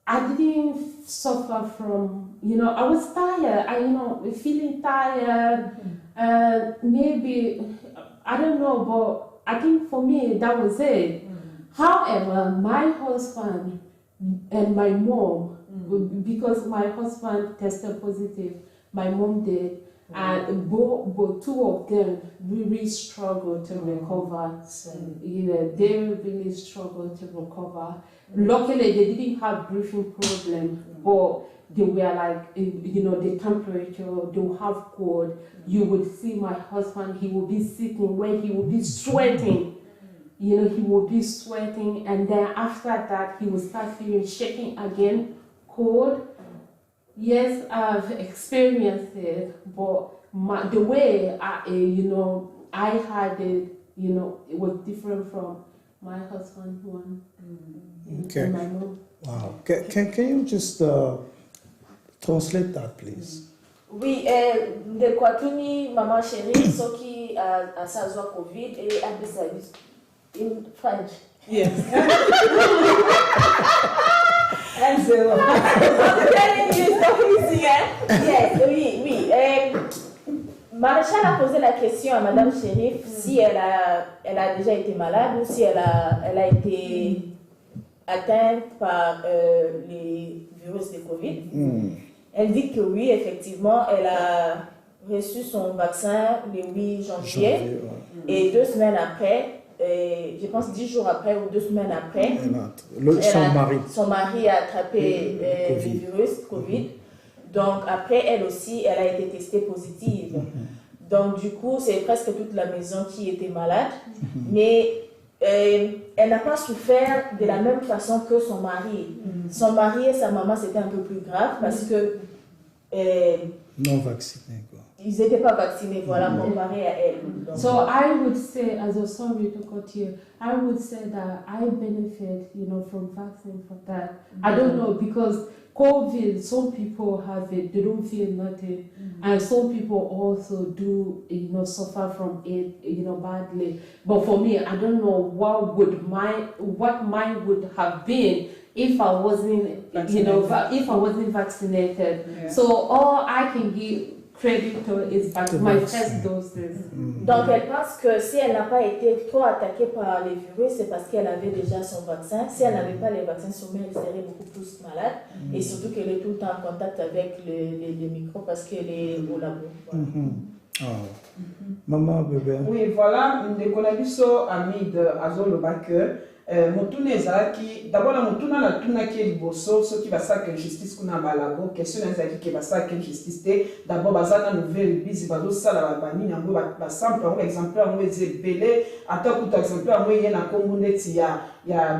I didn't suffer from, I was tired, feeling tired, maybe, I don't know, but I think for me, that was it. However, my husband and my mom, because my husband tested positive, my mom did, and both 2 of them really struggled to recover. They really struggled to recover. Luckily, they didn't have breathing problem, but they were like, the temperature, they will have cold. You would see my husband, he will be sitting where he will be sweating. He will be sweating, and then after that, he will start feeling shaking again, cold. Yes, I've experienced it, but the way I had it, it was different from my husband's one. Okay. And my mom. Wow. Can you just translate that, please? Oui, de Kwatuni, maman chérie, ceux qui a ça COVID et a des services in French. Yes. I'm telling you, it's so easy, hein? Yes, oui. Maréchal a posé la question à Madame Chérif si elle a déjà été malade ou si elle a été atteinte par les virus de Covid. Elle dit que oui, effectivement, elle a reçu son vaccin le 8 janvier. Et 2 semaines après, je pense 10 jours après ou 2 semaines après, son mari a attrapé le virus Covid. Donc après, elle aussi, elle a été testée positive. Donc du coup, c'est presque toute la maison qui était malade. Mais elle n'a pas souffert de la même façon que son mari. Son mari et sa maman, c'était un peu plus grave parce que Non vacciné, quoi. ils n'étaient pas vaccinés, voilà, comparé à elle. Donc, So I would say, as a sorry to cut you, I would say that I benefit, from vaccine for that. I don't know, because COVID, some people have it, they don't feel nothing, and some people also do, suffer from it, badly. But for me, I don't know what mine would have been if I wasn't, if I wasn't vaccinated. Yeah. So all I can give credit to is my first doses. donc elle pense que si elle n'a pas été trop attaquée par les virus, c'est parce qu'elle avait déjà son vaccin. Si elle n'avait pas les vaccins, sûrement elle serait beaucoup plus malade. Et surtout qu'elle est tout le temps en contact avec les microbes parce qu'elle est au labo. Voilà. Maman, bébé. Oui, voilà, ndeko na biso Amid azoloba que motuna ezalaki d'abord na motuna na tunaki liboso soki basaka injustice kuna balago question ezalaki ke basaka injustice te d'abord bazana nouvelle bisi bazosala babani yango basample yango exemplaire yango ezebele ata kuta exemplaire yango ye na kombo neti ya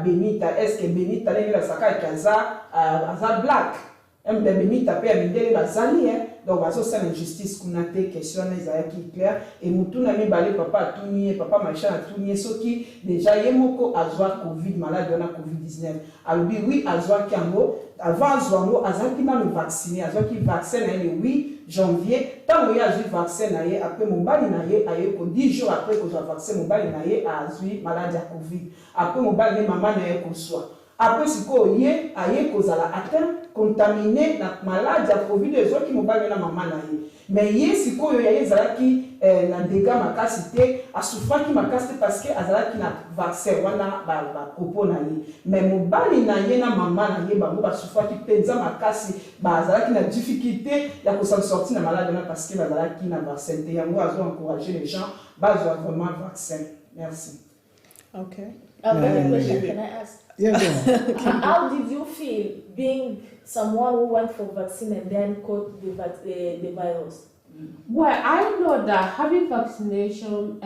Benita. Est-ce que Benita ndenge basakaki aza black Benita pe ya mindele bazali donc bazosala injustice kuna te question ezalaki clair et mutuna mibale papa atuni papa machin atuni soki déjà ye moko azwa covid malade na covid-19 alobi oui azwaki yango avant azwango azalaki nanu vacciné azwaki vaccin na ye le 8 janvier ntango ye azwi vaccin na ye après mobali na ye aye ko 10 jours après kozwa vaccin mobali na ye azwi malade ya covid après mobali ne mama na ye koswa après sikoyo ye aye kozala atteint contaminé na malade ya covid ezoki mobali na mama na ye mais ye sikoyo ya ye ezalaki na dégâts makasi te asufraki makasi te parce que azalaki na vaccin wana bapropo na ye mais mobali na ye na mama na ye bango basufraki mpenza makasi bazalaki na difficulté ya kosala sorti na malade wana parce que bazalaki na vaccin te yango azo encourager les gens bazwa vraiment vaccin. Merci. Okay. Another question, can I ask? Yeah, go on. How did you feel being someone who went for vaccine and then caught the virus? Well, I know that having vaccination,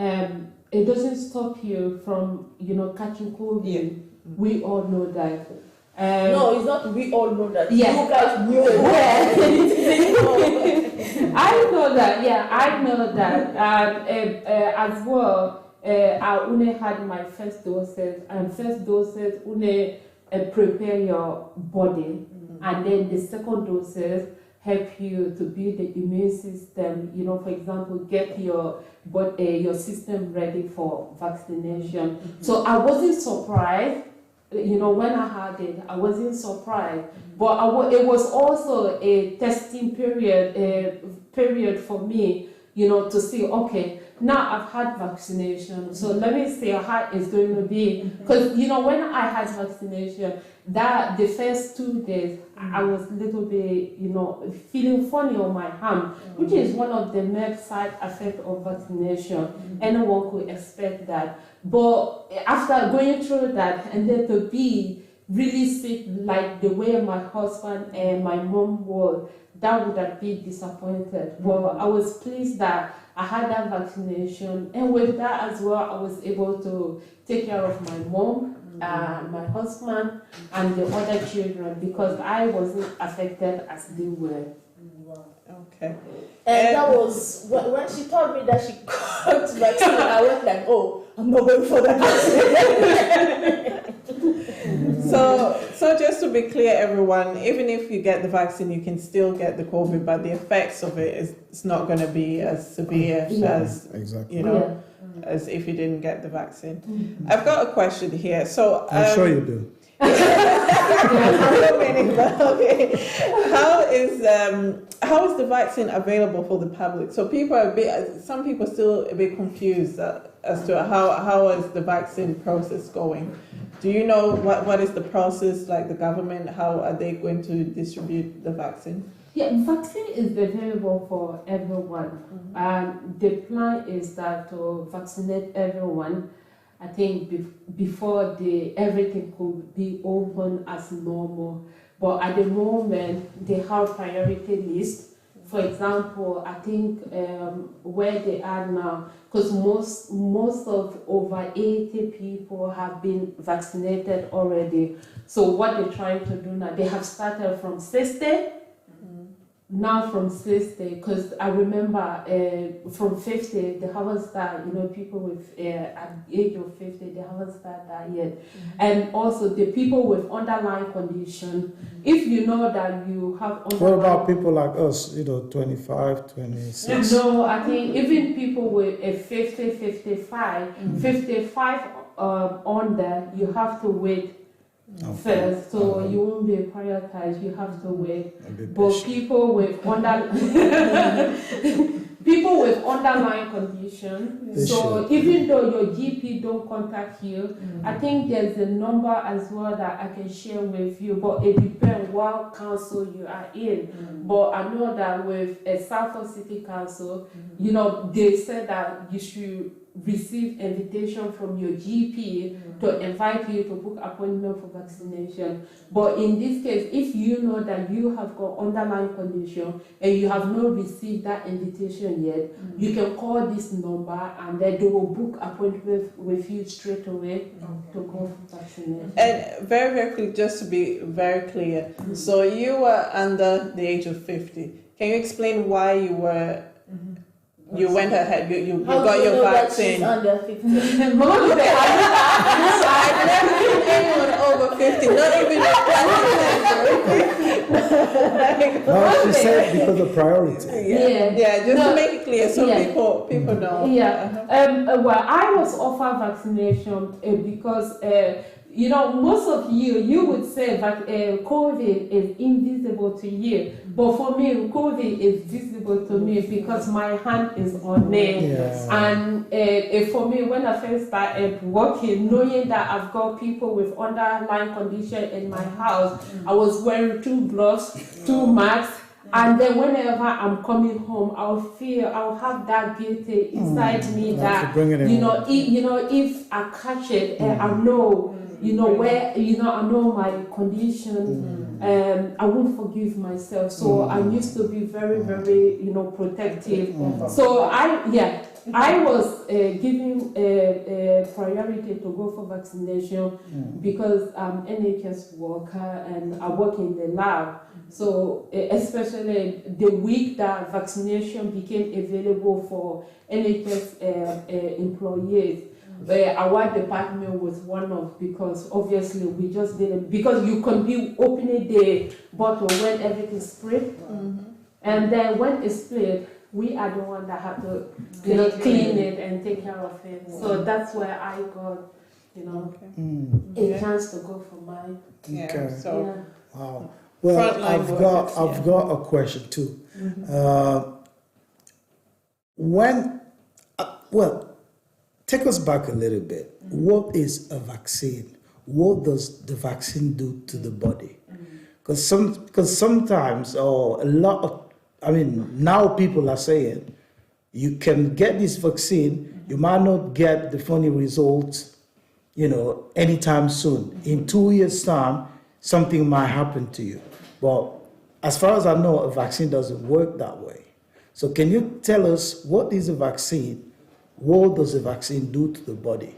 it doesn't stop you from, catching COVID. Yeah. We all know that. No, it's not. We all know that. Yeah. You guys knew it. I know that. Yeah, I know that. And as well, I only had my first doses, and first doses only prepare your body, and then the second doses help you to build the immune system. For example, get your system ready for vaccination. So I wasn't surprised. When I had it, I wasn't surprised. But it was also a testing period for me, to see, okay, now I've had vaccination, so let me see how it's going to be. Because, when I had vaccination, the first 2 days, I was a little bit, feeling funny on my arm, which is one of the main side effects of vaccination. Anyone could expect that. But after going through that, and then to be really sick like the way my husband and my mom were, that would have been disappointed. Well, I was pleased that I had that vaccination, and with that as well, I was able to take care of my mom, my husband, and the other children, because I wasn't affected as they were. Okay. And that was when she told me that she got vaccine. I went like, oh, I'm not going for that vaccine. So just to be clear, everyone, even if you get the vaccine, you can still get the COVID, but the effects of it is not going to be as severe as Exactly. as if you didn't get the vaccine. I've got a question here. So I'm sure you do. Okay. How is the vaccine available for the public? So some people are still a bit confused as to how is the vaccine process going. Do you know what is the process, like the government, how are they going to distribute the vaccine? Yeah, vaccine is available for everyone. The plan is that to vaccinate everyone, I think before everything could be open as normal. But at the moment, they have priority list. For example, I think where they are now, because most of over 80 people have been vaccinated already. So what they're trying to do now, they have started from 60. Now from 60, because I remember from 50, they haven't started, people with at the age of 50, they haven't started that yet. And also the people with underlying condition, if you know that you have underlying... What about people like us, 25, 26? No, I think even people with a 50, 55, 55 on there, you have to wait first, so you won't be prioritized. You have to wait. But people with people with underlying condition. So even though your GP don't contact you, I think there's a number as well that I can share with you. But it depends what council you are in. But I know that with a Southall City Council, they said that you should receive invitation from your GP to invite you to book appointment for vaccination. But in this case, if you know that you have got underlying condition and you have not received that invitation yet, you can call this number and then they will book appointment with you straight away to go for vaccination. And very, very quickly, just to be very clear, so you were under the age of 50. Can you explain why you were you went ahead, you got your vaccine? Under 50. I've never seen anyone over 50, not even your president. No, she said because of priority. Yeah, just to make it clear so people know. Well, I was offered vaccination because most of you would say that COVID is invisible to you, but for me, COVID is visible to me because my hand is on it. And for me, when I first started working, knowing that I've got people with underlying condition in my house, I was wearing 2 gloves, 2 masks. And then whenever I'm coming home, I'll have that guilty inside me that, if I catch it, I know, where, I know my condition, I won't forgive myself. So I used to be very, very, protective. So I was giving priority to go for vaccination because I'm NHS worker and I work in the lab. So especially the week that vaccination became available for NHS employees, our department was one of, because obviously we just didn't, because you can be opening the bottle when everything's sprayed, and then when it's sprayed, we are the one that have to clean it and take care of it. So that's where I got, a chance to go for mine. Wow. Well, I've got a question too. Take us back a little bit. What is a vaccine? What does the vaccine do to the body? Because sometimes, now people are saying you can get this vaccine, you might not get the funny results, anytime soon. In 2 years' time, something might happen to you. But as far as I know, a vaccine doesn't work that way. So can you tell us what is a vaccine? What does a vaccine do to the body?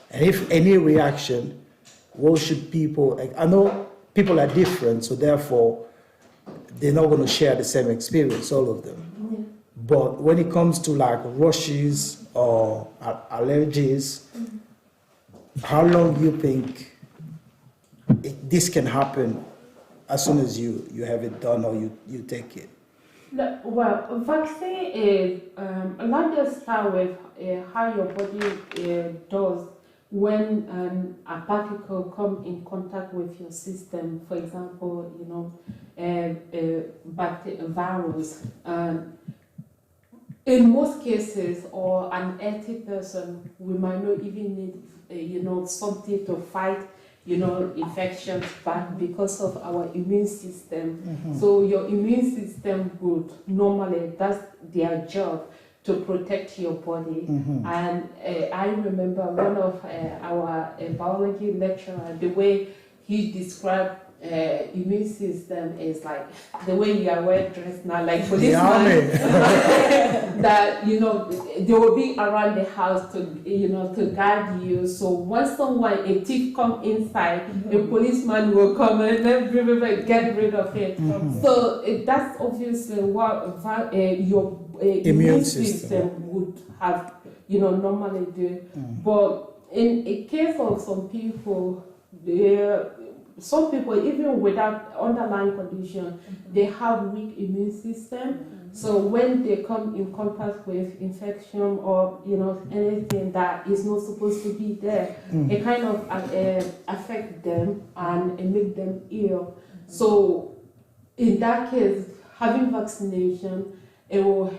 And if any reaction, what should people... I know people are different, so therefore, they're not going to share the same experience, all of them. But when it comes to like rushes or allergies, how long do you think this can happen as soon as you have it done or you take it? Well, vaccine is, let's just start with how your body does when a particle come in contact with your system. For example, virus. In most cases, or an healthy person, we might not even need, something to fight infections back because of our immune system. So your immune system would normally, that's their job, to protect your body. And I remember one of our biology lecturer, the way he described immune system is like the way you are well dressed now, like policemen. That they will be around the house to guard you. So once a thief come inside, a policeman will come and then get rid of it. So that's obviously what your immune system would have normally do. But in a case of some people, even without underlying condition, they have weak immune system. So when they come in contact with infection or anything that is not supposed to be there, it kind of affect them and make them ill. So in that case, having vaccination, it will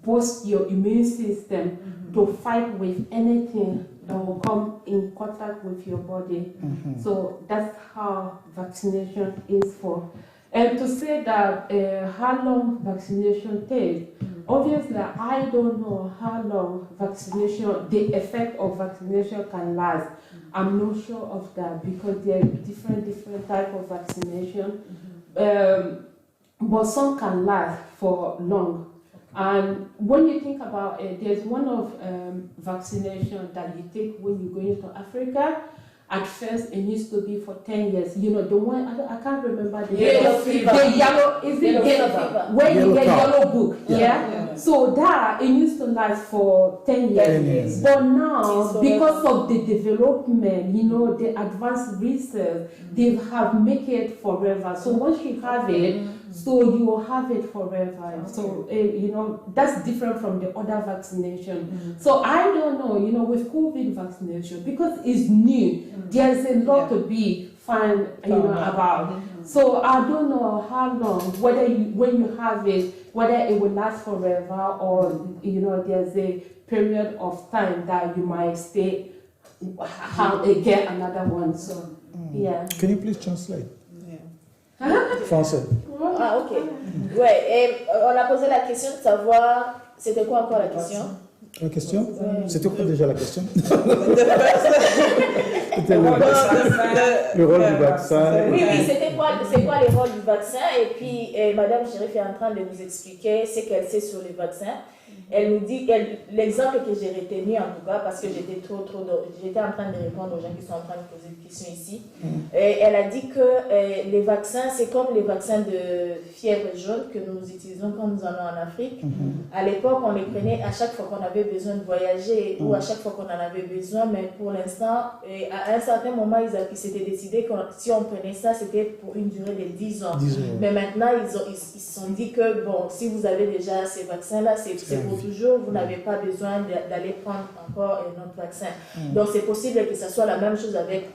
boost your immune system to fight with anything that will come in contact with your body. So that's how vaccination is for. And to say that how long vaccination takes, obviously I don't know how long the effect of vaccination can last. I'm not sure of that because there are different type of vaccination. But some can last for long. And when you think about it, there's one of vaccination that you take when you go into Africa. At first, it needs to be for 10 years. The one, I can't remember the yellow fever. The yellow, is it yellow fever? When you get yellow book, yeah? So that, it needs to last for 10 years. 10 years. But now, because of the development, the advanced research, they have make it forever. So once you have it, so you will have it forever. So, that's different from the other vaccination. So I don't know, with COVID vaccination, because it's new, there's a lot to be found, about. So I don't know how long, when you have it, whether it will last forever or, there's a period of time that you might stay, get another one. So, yeah. Can you please translate? Français. Ah, ok. Ouais, et on a posé la question de savoir, c'était quoi encore la question? La question? C'était quoi déjà la question? Le rôle du vaccin. Oui, c'est quoi les rôles du vaccin? Et puis, Madame Chérif est en train de nous expliquer ce qu'elle sait sur les vaccins. Elle nous dit, l'exemple que j'ai retenu en tout cas, parce que j'étais j'étais en train de répondre aux gens qui sont en train de poser des questions ici. Et elle a dit que les vaccins, c'est comme les vaccins de fièvre jaune que nous utilisons quand nous allons en Afrique. À l'époque, on les prenait à chaque fois qu'on avait besoin de voyager ou à chaque fois qu'on en avait besoin, mais pour l'instant, à un certain moment, ils s'étaient décidé que si on prenait ça, c'était pour une durée de 10 ans. Mais maintenant, ils se sont dit que, bon, si vous avez déjà ces vaccins-là, c'est pour toujours, vous n'avez pas besoin d'aller prendre encore un autre vaccin. Donc c'est possible que ce soit la même chose avec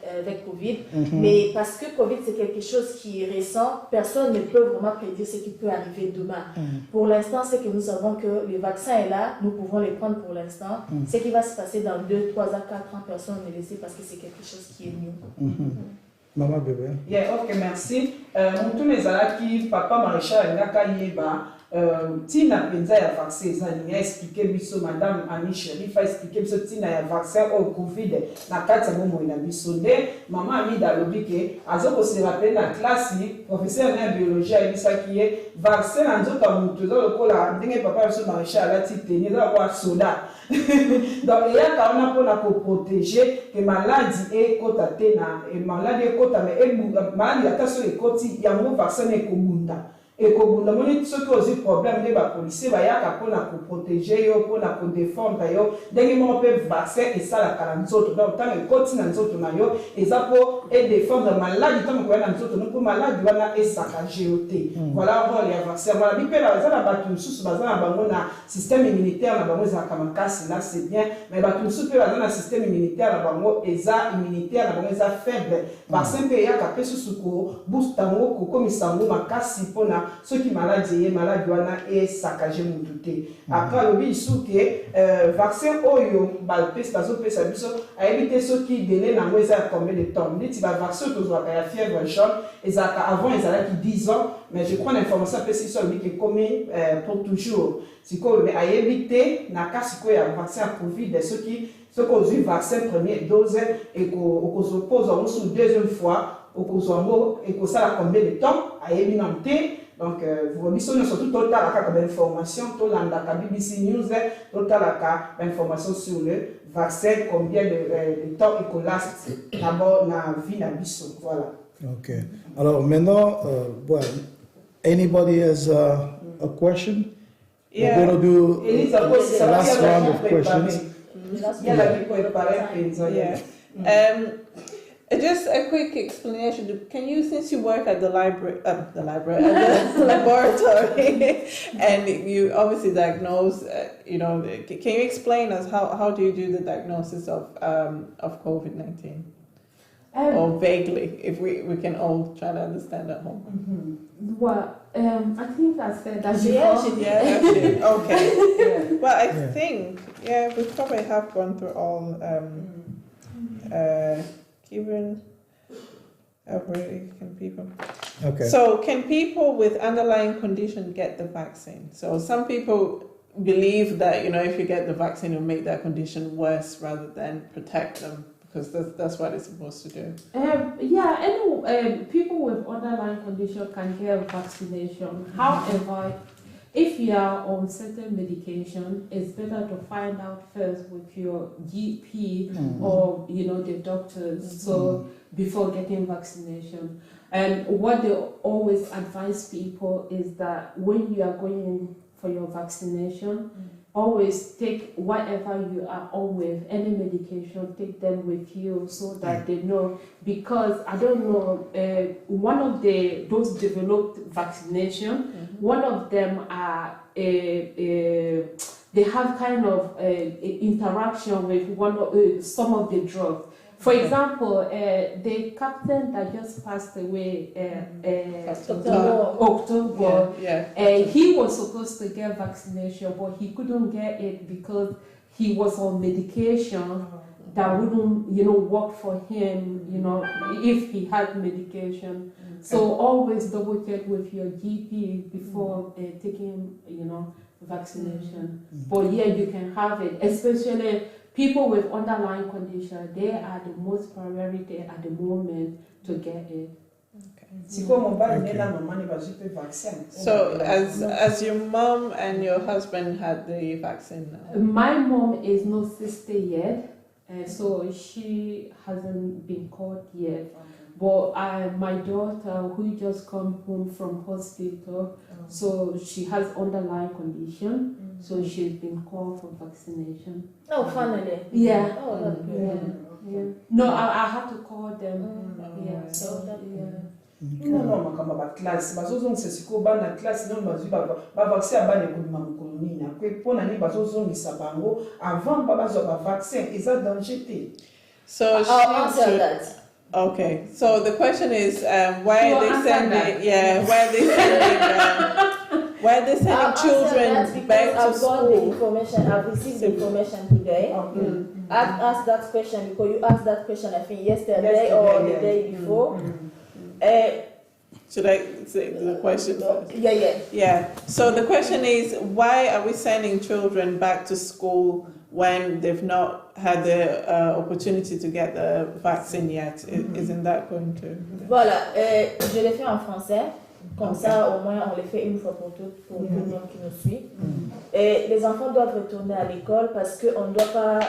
Covid, mais parce que Covid c'est quelque chose qui est récent, personne ne peut vraiment prédire ce qui peut arriver demain. Pour l'instant, c'est que nous savons que le vaccin est là, nous pouvons les prendre pour l'instant. Ce qui va se passer dans 2, 3 à 4 ans, personne ne le sait parce que c'est quelque chose qui est new. Maman bébé. Yeah, ok, merci. Tous les alats qui papa maréchal ngaka yeba tina penza ya vaccin ezali a expliqué biso madame Annie Chérif a expliqué biso tina ya vaccin au Covid na kati ya bomoi na biso nde maman Ami dalobi ke azoko se rappelle na classe professeur na biologie ayebisaki ye vaccin na nzoto ya moto eza lokola ndenge papa biso maréchal alati teni eza lokola soda donc eyaka wana mpona koprotege ke maladi ekota te na maladi ekota me maladi ata so ekoti yango vaccin ekobunda ekobunda moni soki ozwi problème nde bapolisier bayaka mpona koprotege yo mpona kodefendre yo ndenge moko mpe vaccin esalaka na nzoto donc ntango ekoti na nzoto na yo eza mpo edefendre maladi ntango koya na nzoto no mpo maladi wana esakage yo te voilà role ya vaccin voilà bipe baza na bato mosusu baza na bango na système immunitaire na bango ezalaka makasi là c'est bien mais bato mosusu mpe baza na système immunitaire na bango eza immunitaire na bango eza faible vaccin mpe eyaka mpe susu koboosta yango kokomisa yango makasi mpona soki maladi wana esakage mutu te après alobi lisusu ke vaccin oyo bazopesa biso ayebi te soki délai nango eza ya combien de temps neti bavaccin oyo tozwaka ya fièvre jaune ezalaka avant ezalaki 10 ans mais je crois l'information apesi biso alobi ke ekomi pour toujours sikoyo ayebi te na ka sikoyo ya vaccin ya covid soki ozwi vaccin première dose okozopose yango sur deuxième fois okozwango ekosala combien de temps ayebi na te. Donc vous biso surtout totalaka comme information tolandaka BBC News totalaka information sur le vaccin combien de temps il last d'abord na vie na biso. Voilà. Okay. Alors maintenant, well, anybody has a question? Yeah. We're going to do the last round of questions. Just a quick explanation. Can you, since you work at the library, at the laboratory, and you obviously diagnose, can you explain us how do you do the diagnosis of COVID-19? Or vaguely, if we can all try to understand at home. Mm-hmm. Well, I think I said that actually. Okay. Yeah. Well, I think, we probably have gone through all, given, really, can people? Okay. So can people with underlying condition get the vaccine? So some people believe that, if you get the vaccine, it'll make that condition worse rather than protect them. Because that's what it's supposed to do. People with underlying condition can get vaccination. However, if you are on certain medication, it's better to find out first with your GP or the doctors. So before getting vaccination, and what they always advise people is that when you are going for your vaccination, always take whatever you are on with, any medication, take them with you so that they know. Because I don't know, one of those developed vaccination, one of them are they have kind of interaction with some of the drugs. For example, the captain that just passed away, October, he was supposed to get vaccination, but he couldn't get it because he was on medication that wouldn't, work for him, if he had medication. So always double check with your GP before taking, vaccination. But you can have it, especially people with underlying condition. They are the most priority at the moment to get it. So as your mom and your husband had the vaccine now? My mom is no sister yet, so she hasn't been caught yet. But my daughter, who just come home from hospital, so she has underlying condition, so she's been called for vaccination. Oh, finally. Yeah. Oh, that's good. Yeah. No, I had to call them. Non, makamba ba classe bazozongisa siko bana classe non bazwi ba vaccin abana ekolima mokolo nini akwe mpona nini bazozongisa bango avant bazwa ba vaccin eza danger te. So I'll answer that. Okay, so the question is why are they sending? Why are they sending children back to school? I've got the information. I've received the information today. I've asked that question because you asked that question, I think, yesterday or the day before. Should I say the question first? Yeah. So the question is, why are we sending children back to school when they've not had the opportunity to get the vaccine yet? Isn't that going to? Voilà, je l'ai fait en français. Comme ça, au moins, on les fait une fois pour toutes, pour tout le monde qui nous suit. Et les enfants doivent retourner à l'école parce qu'on ne doit pas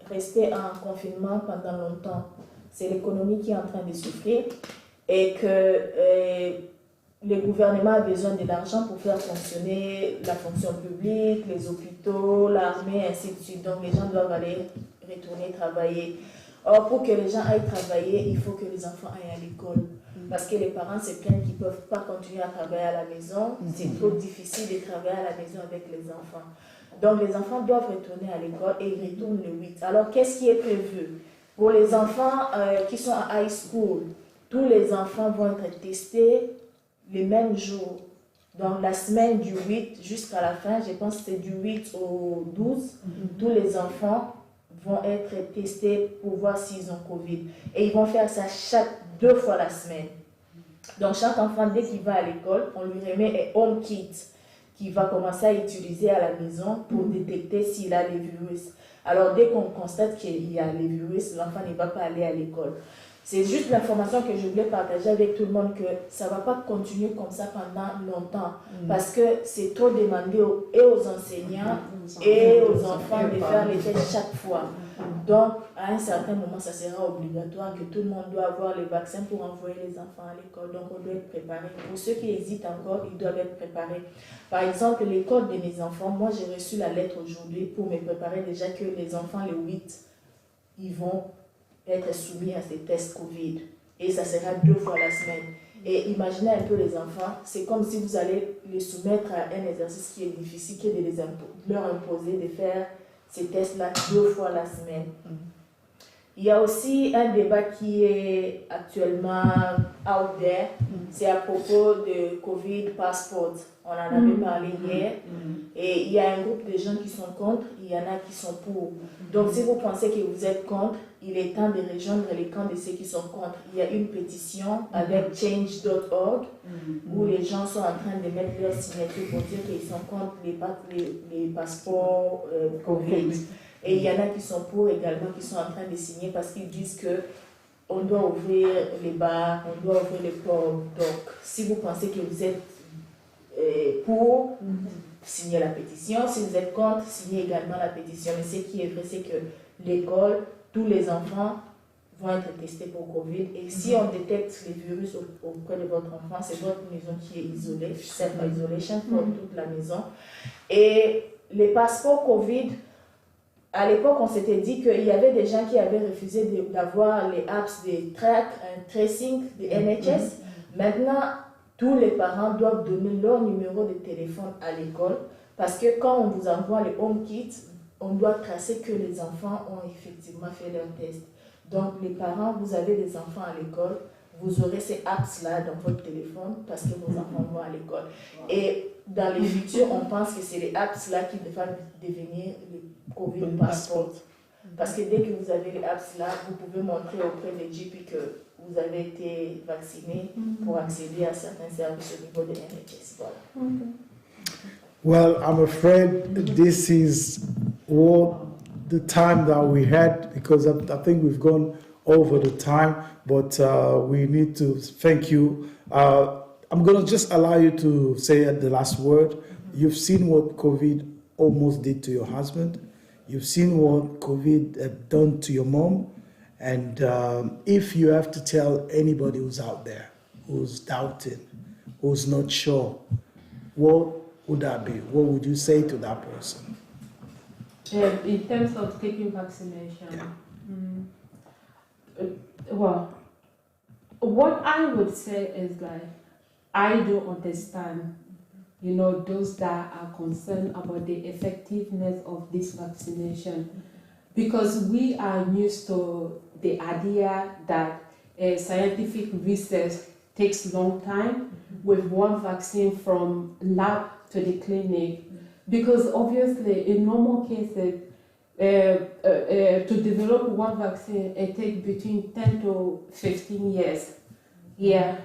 rester en confinement pendant longtemps. C'est l'économie qui est en train de souffrir et que le gouvernement a besoin de l'argent pour faire fonctionner la fonction publique, les hôpitaux, l'armée, ainsi de suite. Donc les gens doivent aller retourner travailler. Or, pour que les gens aillent travailler, il faut que les enfants aillent à l'école. Parce que les parents se plaignent qu'ils ne peuvent pas continuer à travailler à la maison. C'est trop difficile de travailler à la maison avec les enfants. Donc les enfants doivent retourner à l'école et ils retournent le 8. Alors qu'est-ce qui est prévu? Pour les enfants qui sont à high school, tous les enfants vont être testés le même jour. Donc la semaine du 8 jusqu'à la fin, je pense que c'est du 8 au 12, tous les enfants vont être testés pour voir s'ils ont Covid. Et ils vont faire ça 2 fois la semaine. Donc chaque enfant, dès qu'il va à l'école, on lui remet un home kit qu'il va commencer à utiliser à la maison pour détecter s'il a les virus. Alors dès qu'on constate qu'il y a les virus, l'enfant ne va pas aller à l'école. C'est juste l'information que je voulais partager avec tout le monde, que ça ne va pas continuer comme ça pendant longtemps. Parce que c'est trop demandé et aux enseignants et aux enfants de faire les tests chaque fois. Donc, à un certain moment, ça sera obligatoire que tout le monde doit avoir les vaccins pour envoyer les enfants à l'école. Donc, on doit être préparé. Pour ceux qui hésitent encore, ils doivent être préparés. Par exemple, l'école de mes enfants, moi, j'ai reçu la lettre aujourd'hui pour me préparer déjà que les enfants, les 8, ils vont être soumis à ces tests Covid. Et ça sera 2 fois la semaine. Et imaginez un peu les enfants, c'est comme si vous allez les soumettre à un exercice qui est difficile, qui est de leur imposer de faire ces tests-là 2 fois la semaine. Il y a aussi un débat qui est actuellement out there, c'est à propos de Covid Passport. On en avait parlé hier. Et il y a un groupe de gens qui sont contre, il y en a qui sont pour. Donc si vous pensez que vous êtes contre, il est temps de rejoindre les camps de ceux qui sont contre. Il y a une pétition avec change.org où les gens sont en train de mettre leur signature pour dire qu'ils sont contre les passeports Covid. Et il y en a qui sont pour également, qui sont en train de signer parce qu'ils disent que on doit ouvrir les bars, on doit ouvrir les ports. Donc, si vous pensez que vous êtes pour, signez la pétition. Si vous êtes contre, signez également la pétition. Mais ce qui est vrai, c'est que l'école, tous les enfants vont être testés pour Covid. Et si on détecte les virus auprès de votre enfant, c'est votre maison qui est isolée, self-isolation pour toute la maison. Et les passeports Covid, à l'époque, on s'était dit qu'il y avait des gens qui avaient refusé d'avoir les apps de track and tracing de NHS. Maintenant, tous les parents doivent donner leur numéro de téléphone à l'école parce que quand on vous envoie les home kits, on doit tracer que les enfants ont effectivement fait leur test. Donc, les parents, vous avez des enfants à l'école, vous aurez ces apps-là dans votre téléphone parce que vos enfants vont à l'école. Et dans le futur, on pense que c'est les apps-là qui devraient devenir le COVID Passport. Parce que dès que vous avez les apps-là, vous pouvez montrer auprès des GP que vous avez été vacciné pour accéder à certains services au niveau de NHS. Voilà. Well, I'm afraid this is all the time that we had because I think we've gone over the time, but we need to thank you. I'm going to just allow you to say the last word. You've seen what COVID almost did to your husband. You've seen what COVID had done to your mom. And if you have to tell anybody who's out there, who's doubting, who's not sure, what would that be? What would you say to that person? In terms of taking vaccination, well, what I would say is like, I don't understand, those that are concerned about the effectiveness of this vaccination, because we are used to the idea that scientific research takes a long time with one vaccine from lab to the clinic, because obviously in normal cases, to develop one vaccine, it takes between 10 to 15 years. Yeah.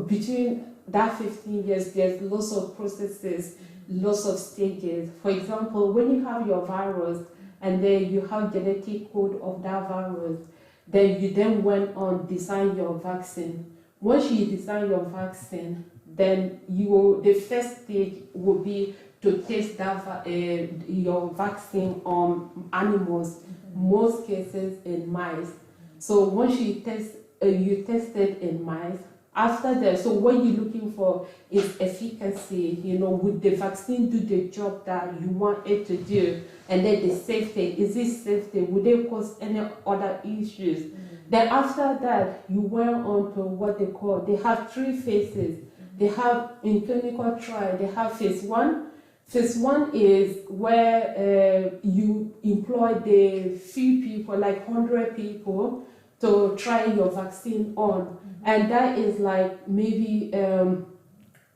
Between that 15 years, there's lots of processes, lots of stages. For example, when you have your virus and then you have genetic code of that virus, then you then went on design your vaccine. Once you design your vaccine, then the first stage will be to test that your vaccine on animals, most cases in mice. So once you test it in mice. After that, so what you're looking for is efficacy, would the vaccine do the job that you want it to do? And then the safety, is it safety? Would it cause any other issues? Then after that, you went on to what they have 3 phases. They have, in clinical trial, they have phase 1. Phase 1 is where you employ the few people, like 100 people, to try your vaccine on. And that is like maybe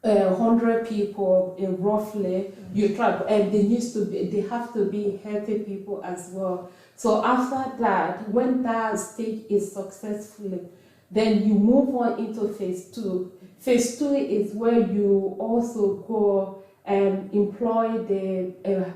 100 people roughly you try, and they have to be healthy people as well. So after that, when that stage is successful, then you move on into phase 2. Phase 2 is where you also go and employ the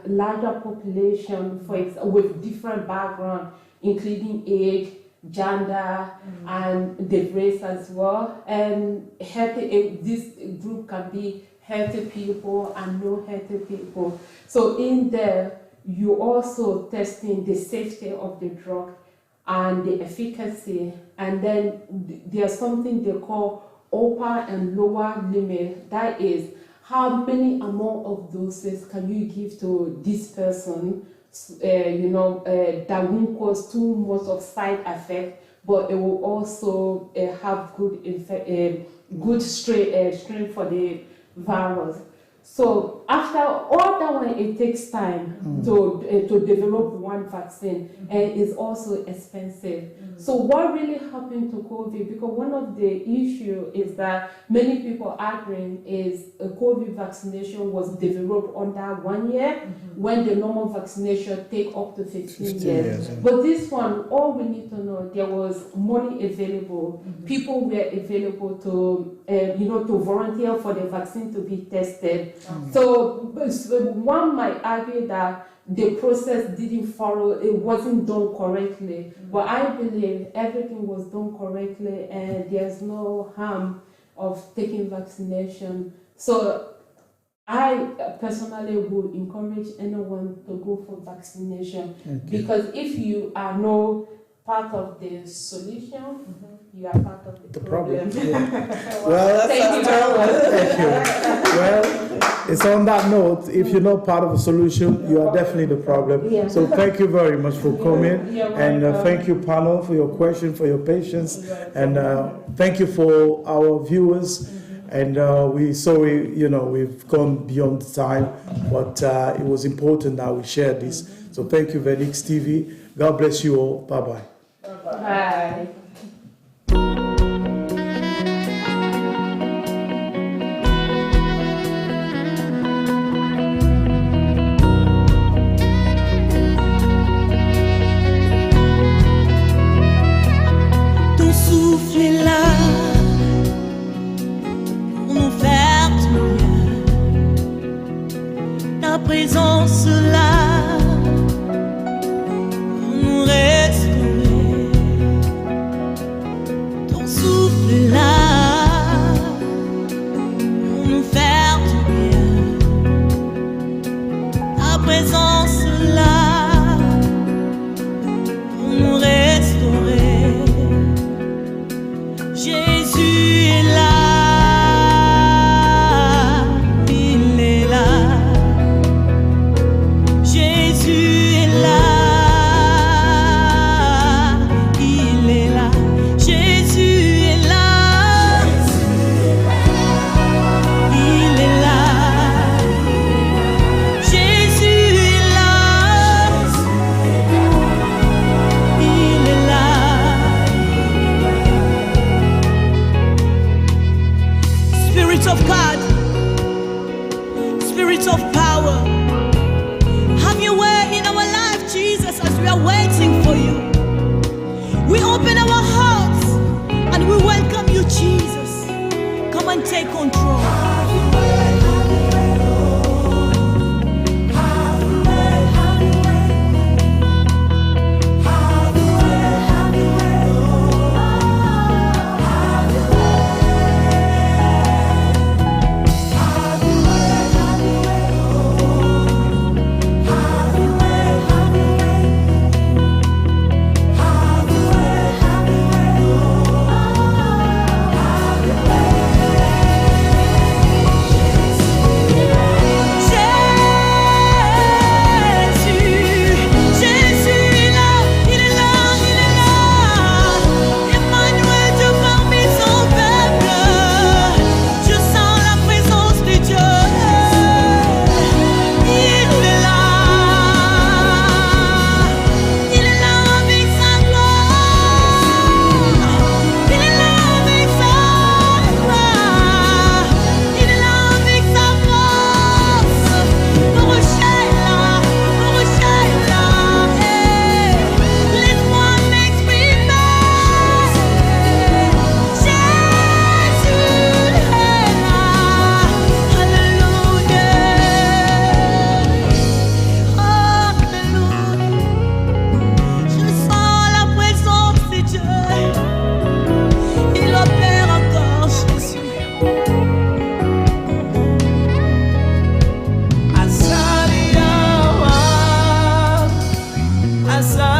larger population, for example, with different background, including age, gender, and the race as well. And this group can be healthy people and no healthy people. So in there, you also testing the safety of the drug and the efficacy. And then there's something they call upper and lower limit. That is, how many amount of doses can you give to this person, that won't cause too much of side effect, but it will also have good strain for the virus. So after all that one, it takes time to develop one vaccine, and it's also expensive. So what really happened to COVID? Because one of the issue is that many people arguing is a COVID vaccination was developed under 1 year, when the normal vaccination take up to 15 years. But this one, all we need to know, there was money available. People were available to to volunteer for the vaccine to be tested. So one might argue that the process didn't follow, it wasn't done correctly. But I believe everything was done correctly, and there's no harm of taking vaccination. So I personally would encourage anyone to go for vaccination, because if you are no part of the solution, you are part of the problem. Well, thank you very much. thank you. Well, it's on that note, if you're not part of the solution, you are definitely the problem. Yeah. So thank you very much for coming. You're And welcome. thank you, panel, for your question, for your patience. And thank you for our viewers. And we've gone beyond the time, but it was important that we share this. So thank you, Venix TV. God bless you all. Bye-bye. Bye. Ton souffle est là pour nous faire du bien. Ta présence là pour nous restaurer. Ton souffle est là pour nous faire du bien. Ta présence là pour nous restaurer. Jésus est là, il est là. Jésus est là, il est là. Jésus est là, il est là. Jésus est là, il est là. Spirit of God, Spirit of power, have your way in our life, Jesus, as we are waiting for you. We open our hearts and we welcome you, Jesus. Come and take control. Asa